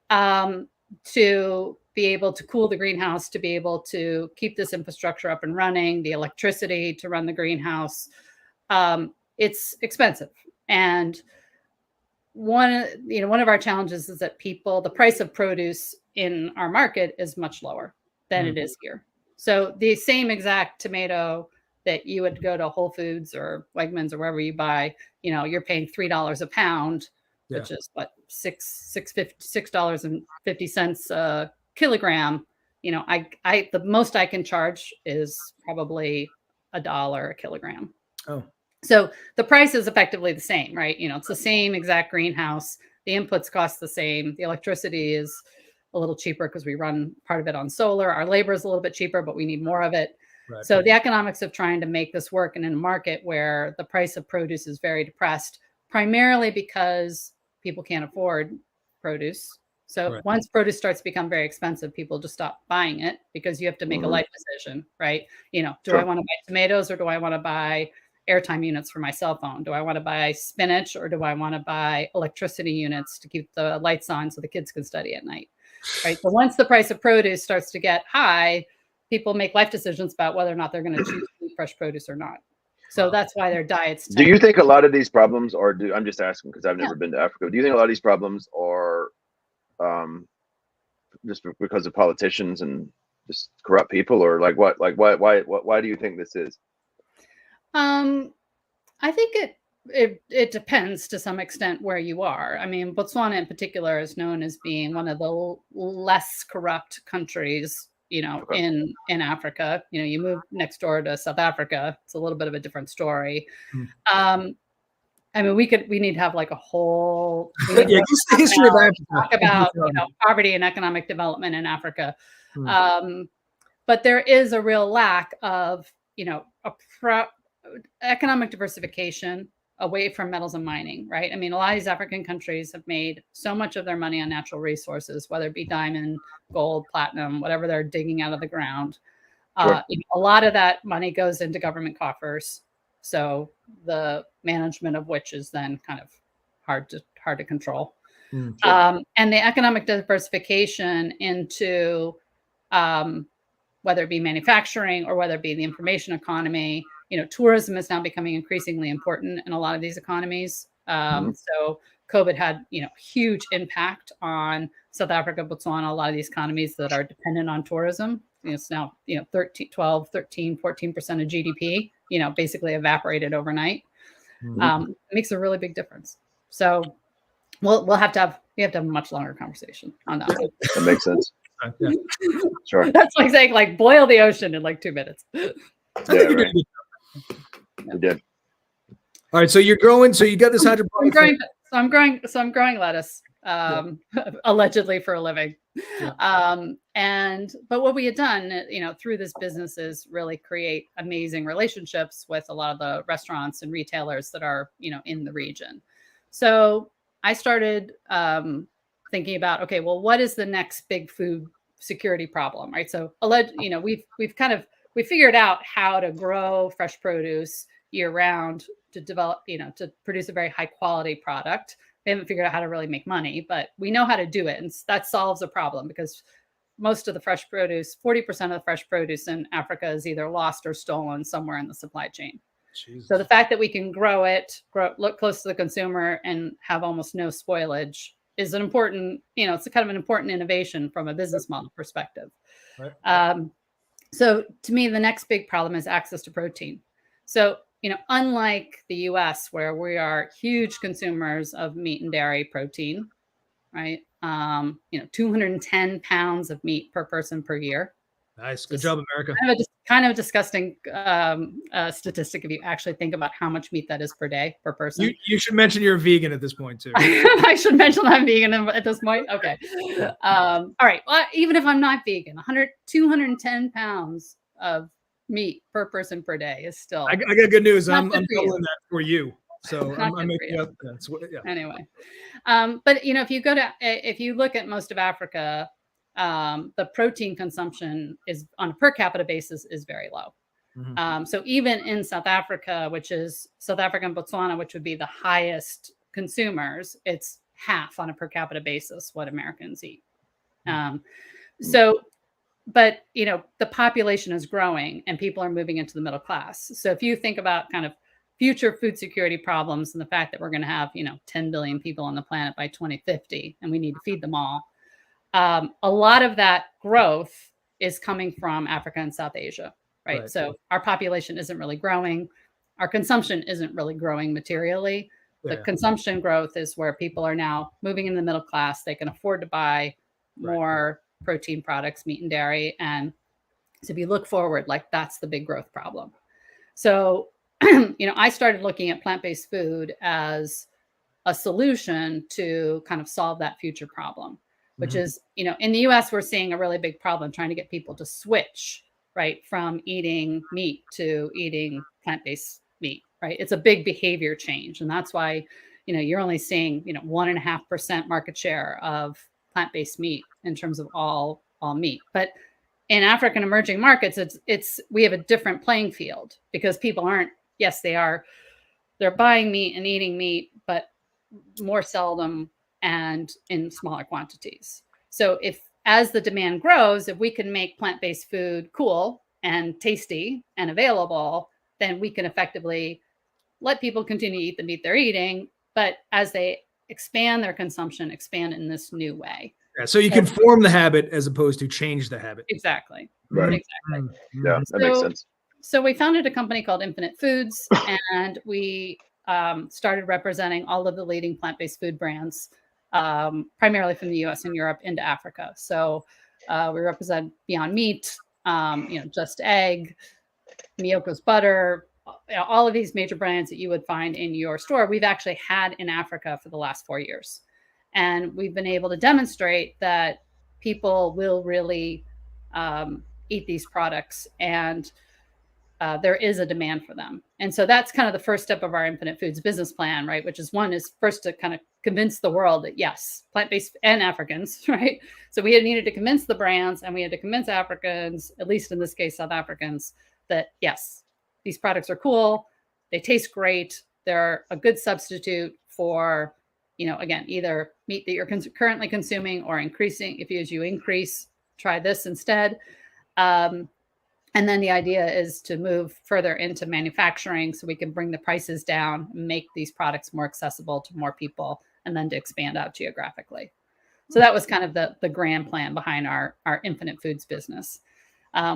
to be able to cool the greenhouse, to be able to keep this infrastructure up and running, the electricity to run the greenhouse, it's expensive. And one of our challenges is that the price of produce in our market is much lower than it is here. So the same exact tomato that you would go to Whole Foods or Wegmans or wherever you buy, you're paying $3 a pound, which is what, $6.50 a kilogram. The most I can charge is probably $1 a kilogram. Oh. So the price is effectively the same, right? It's the same exact greenhouse. The inputs cost the same. The electricity is a little cheaper because we run part of it on solar. Our labor is a little bit cheaper, but we need more of it. Right. So the economics of trying to make this work in a market where the price of produce is very depressed, primarily because people can't afford produce. So once produce starts to become very expensive, people just stop buying it because you have to make a life decision, right? Do I want to buy tomatoes or do I want to buy airtime units for my cell phone? Do I want to buy spinach or do I want to buy electricity units to keep the lights on so the kids can study at night, right? So once the price of produce starts to get high, people make life decisions about whether or not they're going to choose to eat fresh produce or not. So that's why their diets. Do you think a lot of these problems, I'm just asking because I've never been to Africa. Do you think a lot of these problems are just because of politicians and just corrupt people, or like what? Like why do you think this is? I think it depends to some extent where you are. I mean, Botswana in particular is known as being one of the less corrupt countries, in Africa. You move next door to South Africa, it's a little bit of a different story. I mean, we need to have like a whole history of Africa. Talk about poverty and economic development in Africa. But there is a real lack of economic diversification away from metals and mining, right? I mean, a lot of these African countries have made so much of their money on natural resources, whether it be diamond, gold, platinum, whatever they're digging out of the ground. Sure. A lot of that money goes into government coffers. So the management of which is then kind of hard to control. Sure. And the economic diversification into whether it be manufacturing or whether it be the information economy, tourism is now becoming increasingly important in a lot of these economies. So COVID had, huge impact on South Africa, Botswana, a lot of these economies that are dependent on tourism. It's now, 12, 13, 14% of GDP, basically evaporated overnight. It makes a really big difference. So we have to have a much longer conversation on that. That makes sense. Yeah. Sure. That's like saying boil the ocean in 2 minutes. I think you're right. good. We did. All right, so you're growing. So you got this hydroponic. I'm growing lettuce, allegedly for a living. But what we had done, through this business is really create amazing relationships with a lot of the restaurants and retailers that are, in the region. So I started thinking about, okay, well, what is the next big food security problem, right? So, we figured out how to grow fresh produce year round to develop, to produce a very high quality product. We haven't figured out how to really make money, but we know how to do it. And that solves a problem because most of the fresh produce, 40% of the fresh produce in Africa is either lost or stolen somewhere in the supply chain. Jesus. So the fact that we can grow, look close to the consumer and have almost no spoilage is an important, it's kind of an important innovation from a business model perspective. Right. So to me, the next big problem is access to protein. So, unlike the US, where we are huge consumers of meat and dairy protein, right? 210 pounds of meat per person per year. Nice. Good job, America. Kind of a disgusting statistic if you actually think about how much meat that is per day, per person. You should mention you're a vegan at this point, too. I should mention I'm vegan at this point? Okay. All right. Well, even if I'm not vegan, 210 pounds of meat per person per day is still. I got good news. I'm doubling that for you. So I'm making up. Anyway, but if you look at most of Africa, the protein consumption is on a per capita basis is very low. So even in South Africa, South Africa and Botswana, which would be the highest consumers, it's half on a per capita basis what Americans eat. But the population is growing and people are moving into the middle class. So if you think about kind of future food security problems and the fact that we're going to have 10 billion people on the planet by 2050 and we need to feed them all, a lot of that growth is coming from Africa and South Asia, right? So our population isn't really growing. Our consumption isn't really growing materially. The consumption growth is where people are now moving in the middle class. They can afford to buy more protein products, meat and dairy. And so if you look forward, that's the big growth problem. So, I started looking at plant-based food as a solution to kind of solve that future problem, which is, in the US, we're seeing a really big problem trying to get people to switch, right, from eating meat to eating plant-based meat, right? It's a big behavior change. And that's why, you're only seeing, 1.5% market share of plant-based meat in terms of all meat. But in African emerging markets, we have a different playing field because people aren't, yes, they're buying meat and eating meat, but more seldom and in smaller quantities. So as the demand grows, if we can make plant-based food cool and tasty and available, then we can effectively let people continue to eat the meat they're eating, but as they expand their consumption, expand in this new way. Yeah, so you can form the habit as opposed to change the habit. Exactly. Right. Exactly. Yeah, that makes sense. So we founded a company called Infinite Foods, and we started representing all of the leading plant-based food brands, primarily from the US and Europe into Africa. So we represent Beyond Meat, Just Egg, Miyoko's Butter, all of these major brands that you would find in your store, we've actually had in Africa for the last 4 years. And we've been able to demonstrate that people will really eat these products, and there is a demand for them. And so that's kind of the first step of our Infinite Foods business plan, right? Which is one is first to kind of convince the world that yes, plant-based and Africans, right? So we had needed to convince the brands, and we had to convince Africans, at least in this case, South Africans, that yes, these products are cool. They taste great. They're a good substitute for, again, either meat that you're currently consuming or increasing. If you increase, try this instead. And then the idea is to move further into manufacturing so we can bring the prices down, make these products more accessible to more people, and then to expand out geographically. So that was kind of the grand plan behind our Infinite Foods business.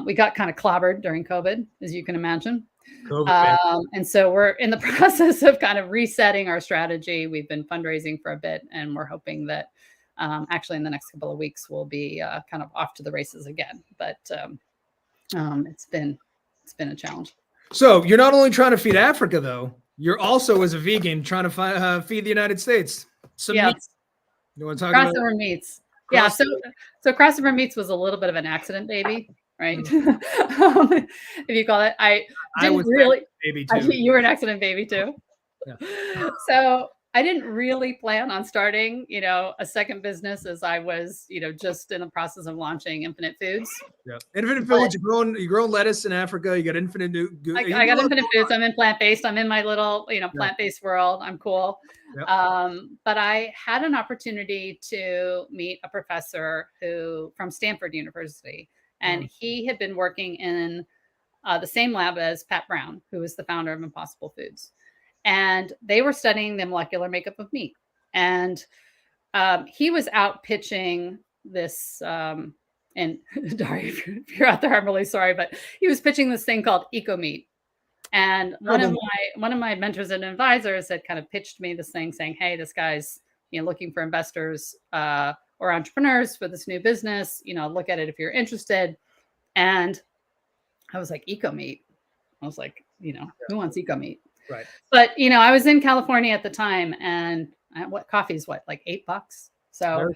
We got kind of clobbered during COVID, as you can imagine. And so we're in the process of kind of resetting our strategy. We've been fundraising for a bit, and we're hoping that actually in the next couple of weeks we'll be kind of off to the races again. But it's been a challenge. So you're not only trying to feed Africa, though, you're also, as a vegan, trying to feed the United States. Some meats. You want to talk about crossover meats? Yeah. So crossover meats was a little bit of an accident baby, right? If you call it, I was really baby too. You were an accident baby too. Yeah. So I didn't really plan on starting, a second business as I was, just in the process of launching Infinite Foods. Yeah, Infinite Foods. You grow lettuce in Africa. You got Infinite. I got Infinite Foods. I'm in plant-based. I'm in my little, plant-based world. I'm cool. Yep. But I had an opportunity to meet a professor from Stanford University, and he had been working in the same lab as Pat Brown, who is the founder of Impossible Foods. And they were studying the molecular makeup of meat. And he was out pitching this, and Dari, if you're out there, I'm really sorry, but he was pitching this thing called eco meat. And one of my mentors and advisors had kind of pitched me this thing saying, hey, this guy's looking for investors or entrepreneurs for this new business, look at it if you're interested. And I was like, eco meat. I was like, who wants eco meat? Right. But, I was in California at the time, and coffee is like $8. So,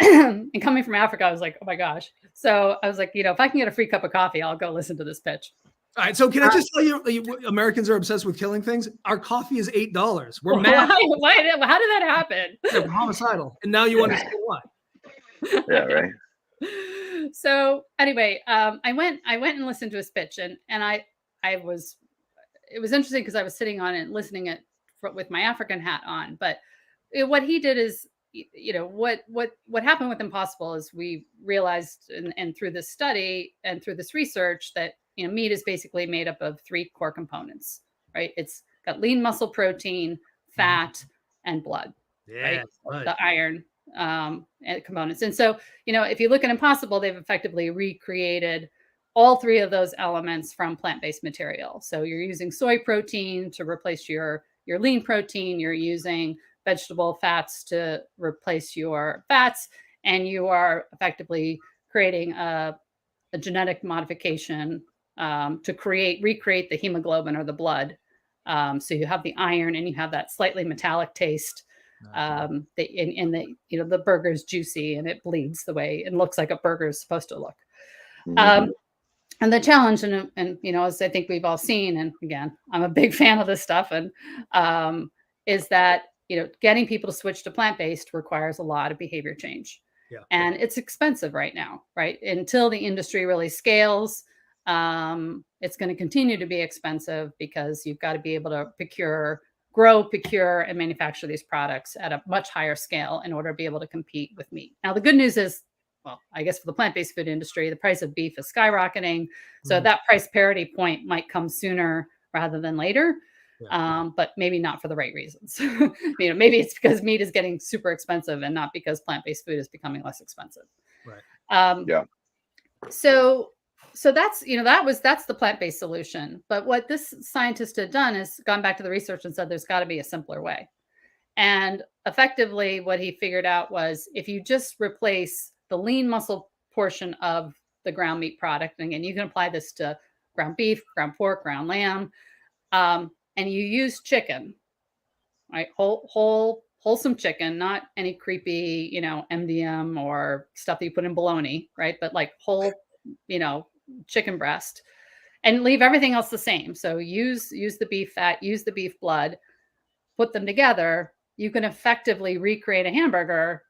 and coming from Africa, I was like, oh my gosh. So I was like, if I can get a free cup of coffee, I'll go listen to this pitch. All right. So can I just tell you, Americans are obsessed with killing things. Our coffee is $8. We're mad. How did that happen? We're homicidal. And now you understand why. Yeah. Right. So anyway, I went and listened to his pitch, and it was interesting because I was sitting on it, listening with my African hat on. But what he did is, what happened with Impossible is we realized, and through this study and through this research, that meat is basically made up of 3 core components, right? It's got lean muscle protein, fat, and blood. Yeah, right? The iron components. And so, if you look at Impossible, they've effectively recreated all 3 of those elements from plant-based material. So you're using soy protein to replace your lean protein. You're using vegetable fats to replace your fats, and you are effectively creating a genetic modification to recreate the hemoglobin or the blood. So you have the iron, and you have that slightly metallic taste. The burger's juicy, and it bleeds the way it looks like a burger is supposed to look. And the challenge, and as I think we've all seen, and again, I'm a big fan of this stuff, and is that getting people to switch to plant-based requires a lot of behavior change. Yeah. And it's expensive right now, right? Until the industry really scales, it's going to continue to be expensive because you've got to be able to procure, and manufacture these products at a much higher scale in order to be able to compete with meat. Now, the good news is, well, I guess for the plant-based food industry, the price of beef is skyrocketing. So that price parity point might come sooner rather than later. Yeah. But maybe not for the right reasons. Maybe it's because meat is getting super expensive and not because plant-based food is becoming less expensive. Right. Yeah. So that's, that's the plant-based solution. But what this scientist had done is gone back to the research and said, there's got to be a simpler way. And effectively what he figured out was if you just replace the lean muscle portion of the ground meat product, and again, you can apply this to ground beef, ground pork, ground lamb, and you use chicken, right? Wholesome chicken, not any creepy, MDM or stuff that you put in bologna, right? But like whole, chicken breast, and leave everything else the same. So use the beef fat, use the beef blood, put them together. You can effectively recreate a hamburger,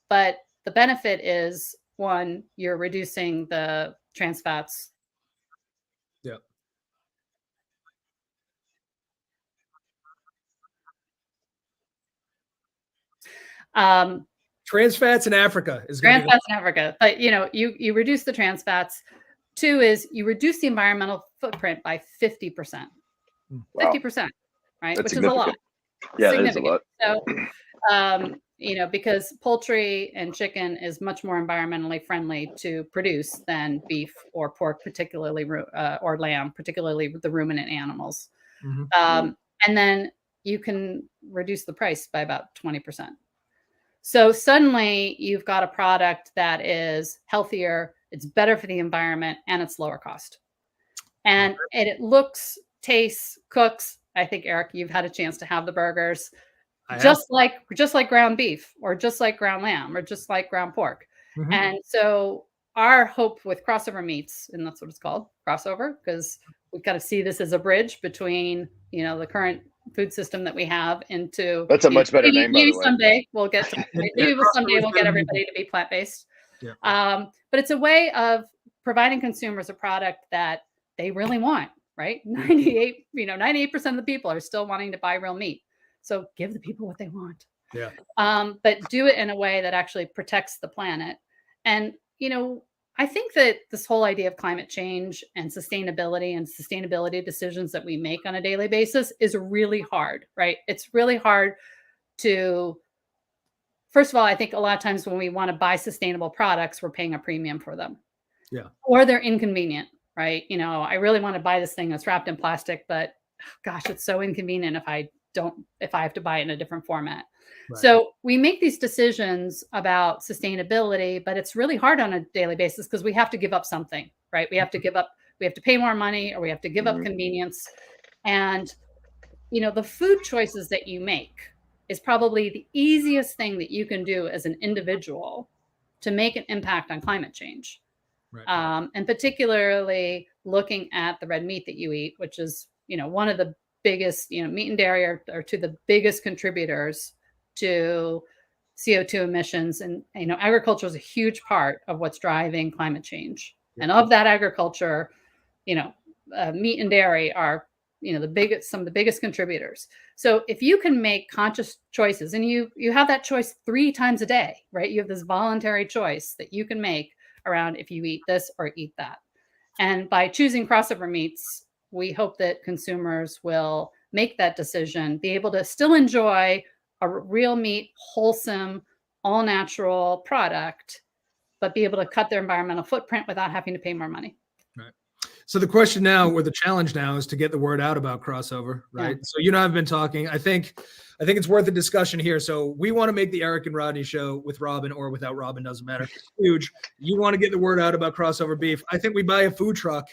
but the benefit is, one, you're reducing the trans fats. Yeah. Trans fats in Africa is trans fats in Africa, but you reduce the trans fats. Two is you reduce the environmental footprint by 50%. 50%, right? That's which is a lot. Yeah, that is a lot. So, because poultry and chicken is much more environmentally friendly to produce than beef or pork, particularly or lamb, particularly the ruminant animals. Mm-hmm. And then you can reduce the price by about 20%. So suddenly you've got a product that is healthier, it's better for the environment, and it's lower cost. And it looks, tastes, cooks. I think, Eric, you've had a chance to have the burgers, just like ground beef, or just like ground lamb, or just like ground pork. Mm-hmm. And so our hope with crossover meats, and that's what it's called, crossover, because we kind of see this as a bridge between, the current food system that we have into. That's a much better name, by the way. Someday we'll get everybody to be plant-based. Yeah. But it's a way of providing consumers a product that they really want, right? 98% of the people are still wanting to buy real meat. So give the people what they want. Yeah. But do it in a way that actually protects the planet. And, I think that this whole idea of climate change and sustainability decisions that we make on a daily basis is really hard, right? It's really hard to, first of all, I think a lot of times when we want to buy sustainable products, we're paying a premium for them. Yeah. Or they're inconvenient, right? I really want to buy this thing that's wrapped in plastic, but gosh, it's so inconvenient if I have to buy it in a different format. Right. So we make these decisions about sustainability, but it's really hard on a daily basis because we have to give up something, right? We have to pay more money, or we have to give up convenience. And, the food choices that you make is probably the easiest thing that you can do as an individual to make an impact on climate change. Right. And particularly looking at the red meat that you eat, which is, one of the biggest, meat and dairy are two of the biggest contributors to CO2 emissions. And, agriculture is a huge part of what's driving climate change. Yeah. And of that agriculture, meat and dairy are, some of the biggest contributors. So if you can make conscious choices, and you have that choice 3 times a day, right? You have this voluntary choice that you can make around if you eat this or eat that. And by choosing crossover meats, we hope that consumers will make that decision, be able to still enjoy a real meat, wholesome, all natural product, but be able to cut their environmental footprint without having to pay more money. Right. So the question now, or the challenge now, is to get the word out about crossover, right? Yeah. So I've been talking. I think it's worth a discussion here. So we want to make the Eric and Rodney Show with Robin or without Robin, doesn't matter. Huge. You want to get the word out about crossover beef. I think we buy a food truck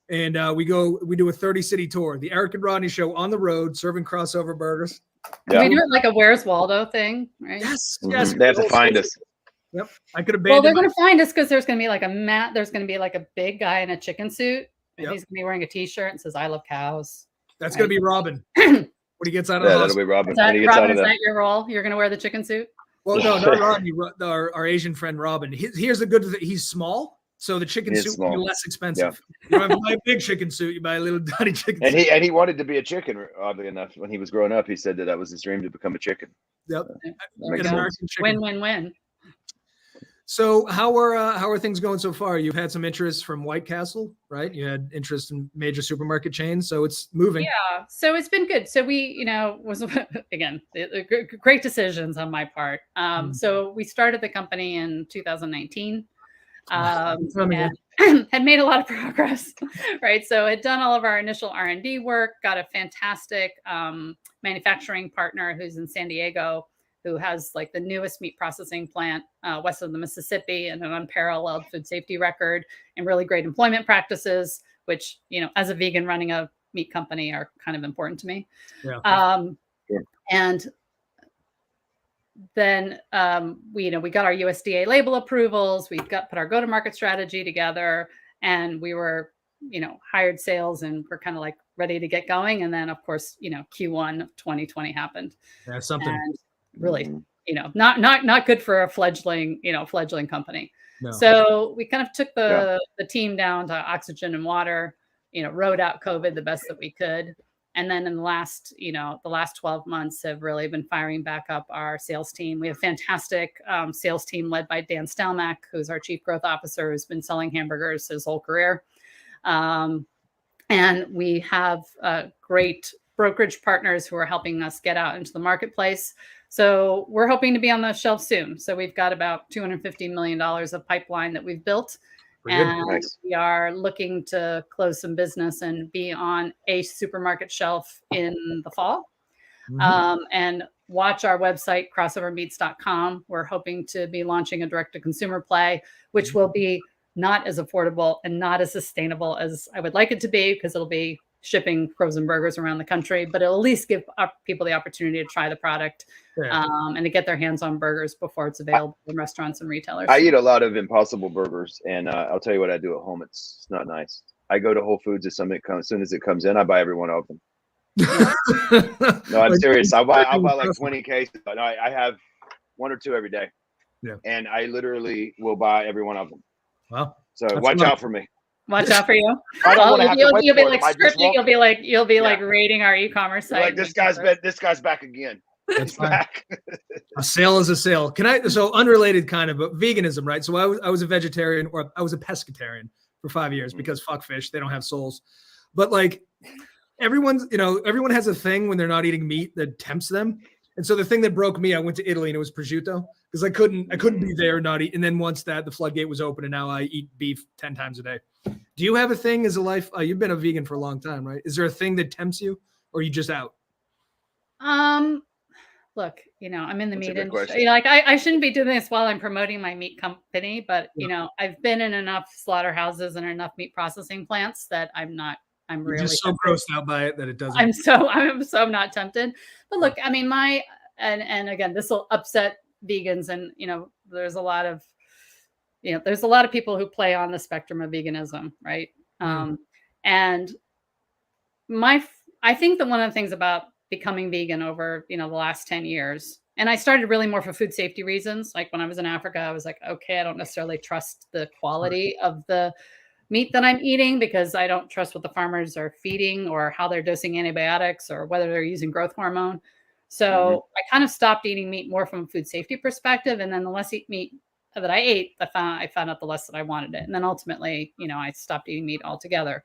and we do a 30-city tour. The Eric and Rodney Show on the road, serving crossover burgers. Yeah. We do it like a Where's Waldo thing, right? Yes. Mm-hmm. Yes. They have to find us. Yep. I could have. Well, they're going to find us because there's going to be like there's going to be like a big guy in a chicken suit. And he's going to be wearing a T-shirt and says, "I love cows." That's going to be Robin when he gets out of the hospital. That'll be Robin. Is that your role? You're going to wear the chicken suit? Well, no, not Rodney. Our Asian friend Robin. Here's the good thing. He's small. So the chicken suit will be less expensive. Yeah. You don't have to buy a big chicken suit. You buy a little tiny chicken suit. And he wanted to be a chicken, oddly enough. When he was growing up, he said that was his dream to become a chicken. Yep. Win-win-win. So how are things going so far? You've had some interest from White Castle, right? You had interest in major supermarket chains, so it's moving. Yeah, so it's been good. So we, was again great decisions on my part. So we started the company in 2019. And had made a lot of progress, right? So had done all of our initial R&D work, got a fantastic manufacturing partner who's in San Diego, who has like the newest meat processing plant west of the Mississippi and an unparalleled food safety record and really great employment practices, which, as a vegan running a meat company are kind of important to me. Yeah. And then we got our USDA label approvals. We put our go-to-market strategy together, and we were, hired sales, and we're kind of like ready to get going. And then, of course, Q1 of 2020 happened. That's something. And really, not good for a fledgling company. No. So we kind of took the team down to oxygen and water. Rode out COVID the best that we could. And then in the last 12 months have really been firing back up our sales team. We have a fantastic sales team led by Dan Stelmack, who's our chief growth officer, who's been selling hamburgers his whole career. And we have great brokerage partners who are helping us get out into the marketplace. So we're hoping to be on the shelf soon. So we've got about $250 million of pipeline that we've built. And we are looking to close some business and be on a supermarket shelf in the fall. And watch our website, crossovermeats.com. We're hoping to be launching a direct-to-consumer play, which will be not as affordable and not as sustainable as I would like it to be, because it'll be shipping frozen burgers around the country, but it'll at least give people the opportunity to try the product and to get their hands on burgers before it's available in restaurants and retailers. I eat a lot of Impossible burgers, and I'll tell you what I do at home. It's not nice. I go to Whole Foods as soon as it comes in, I buy every one of them. No, I'm serious. I'll buy like 20 cases. But no, I have 1 or 2 every day. Yeah. And I literally will buy every one of them. Wow. So watch out for me. Watch out for you. You'll be like scripting. You'll be like rating our e-commerce site. Like this guy's back again. That's back. A sale is a sale. So unrelated kind of, but veganism, right? So I was a vegetarian, or I was a pescatarian for 5 years because fuck fish, they don't have souls. But like everyone has a thing when they're not eating meat that tempts them. And so the thing that broke me, I went to Italy and it was prosciutto, because I couldn't be there and not eat. And then once the floodgate was open, and now I eat beef 10 times a day. Do you have a thing as a life? You've been a vegan for a long time, right? Is there a thing that tempts you, or are you just out? Look, I'm in the meat industry. I shouldn't be doing this while I'm promoting my meat company, but I've been in enough slaughterhouses and enough meat processing plants that I'm really just so grossed out by it that it doesn't. I'm so not tempted. But look, I mean, and again, this will upset vegans, and there's a lot of people who play on the spectrum of veganism, right? And I think that one of the things about becoming vegan over the last 10 years, and I started really more for food safety reasons. Like when I was in Africa, I was like, okay, I don't necessarily trust the quality of the meat that I'm eating, because I don't trust what the farmers are feeding or how they're dosing antibiotics or whether they're using growth hormone. So I kind of stopped eating meat more from a food safety perspective. And then the less meat that I ate, I found out the less that I wanted it. And then ultimately, I stopped eating meat altogether.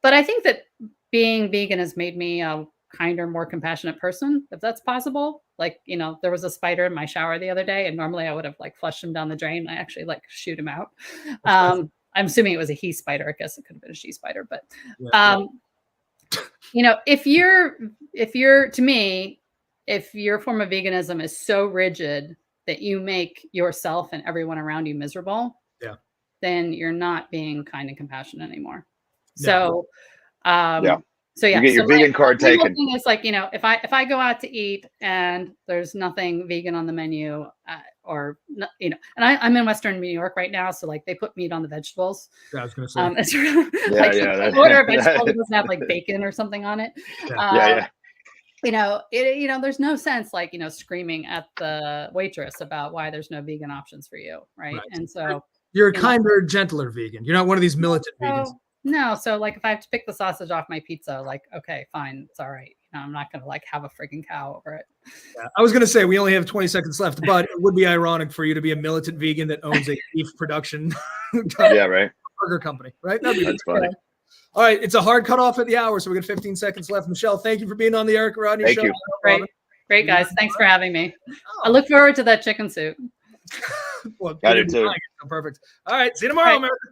But I think that being vegan has made me a kinder, more compassionate person, if that's possible. Like, there was a spider in my shower the other day, and normally I would have like flushed him down the drain. I actually shoot him out. I'm assuming it was a he spider. I guess it could have been a she spider, but if your form of veganism is so rigid that you make yourself and everyone around you miserable, then you're not being kind and compassionate anymore. So you get your vegan card taken. It's like, if I go out to eat and there's nothing vegan on the menu, and I'm in Western New York right now, so like they put meat on the vegetables. Yeah, I was going to say. It's really, order a vegetable that doesn't have like bacon or something on it. There's no sense like, screaming at the waitress about why there's no vegan options for you. Right. And so you're a kinder, gentler vegan. You're not one of these militant vegans. No. So like if I have to pick the sausage off my pizza, like, okay, fine. It's all right. I'm not going to like have a freaking cow over it. Yeah, I was going to say we only have 20 seconds left, but it would be ironic for you to be a militant vegan that owns a beef production Yeah, right. burger company, right? That'd be That's funny. All right, it's a hard cutoff at the hour, so we got 15 seconds left. Michelle, thank you for being on the Eric and Rodney Show. Thank you. Great guys. Thanks for having me. I look forward to that chicken soup. Well, I do too. Perfect. All right, see you tomorrow, America.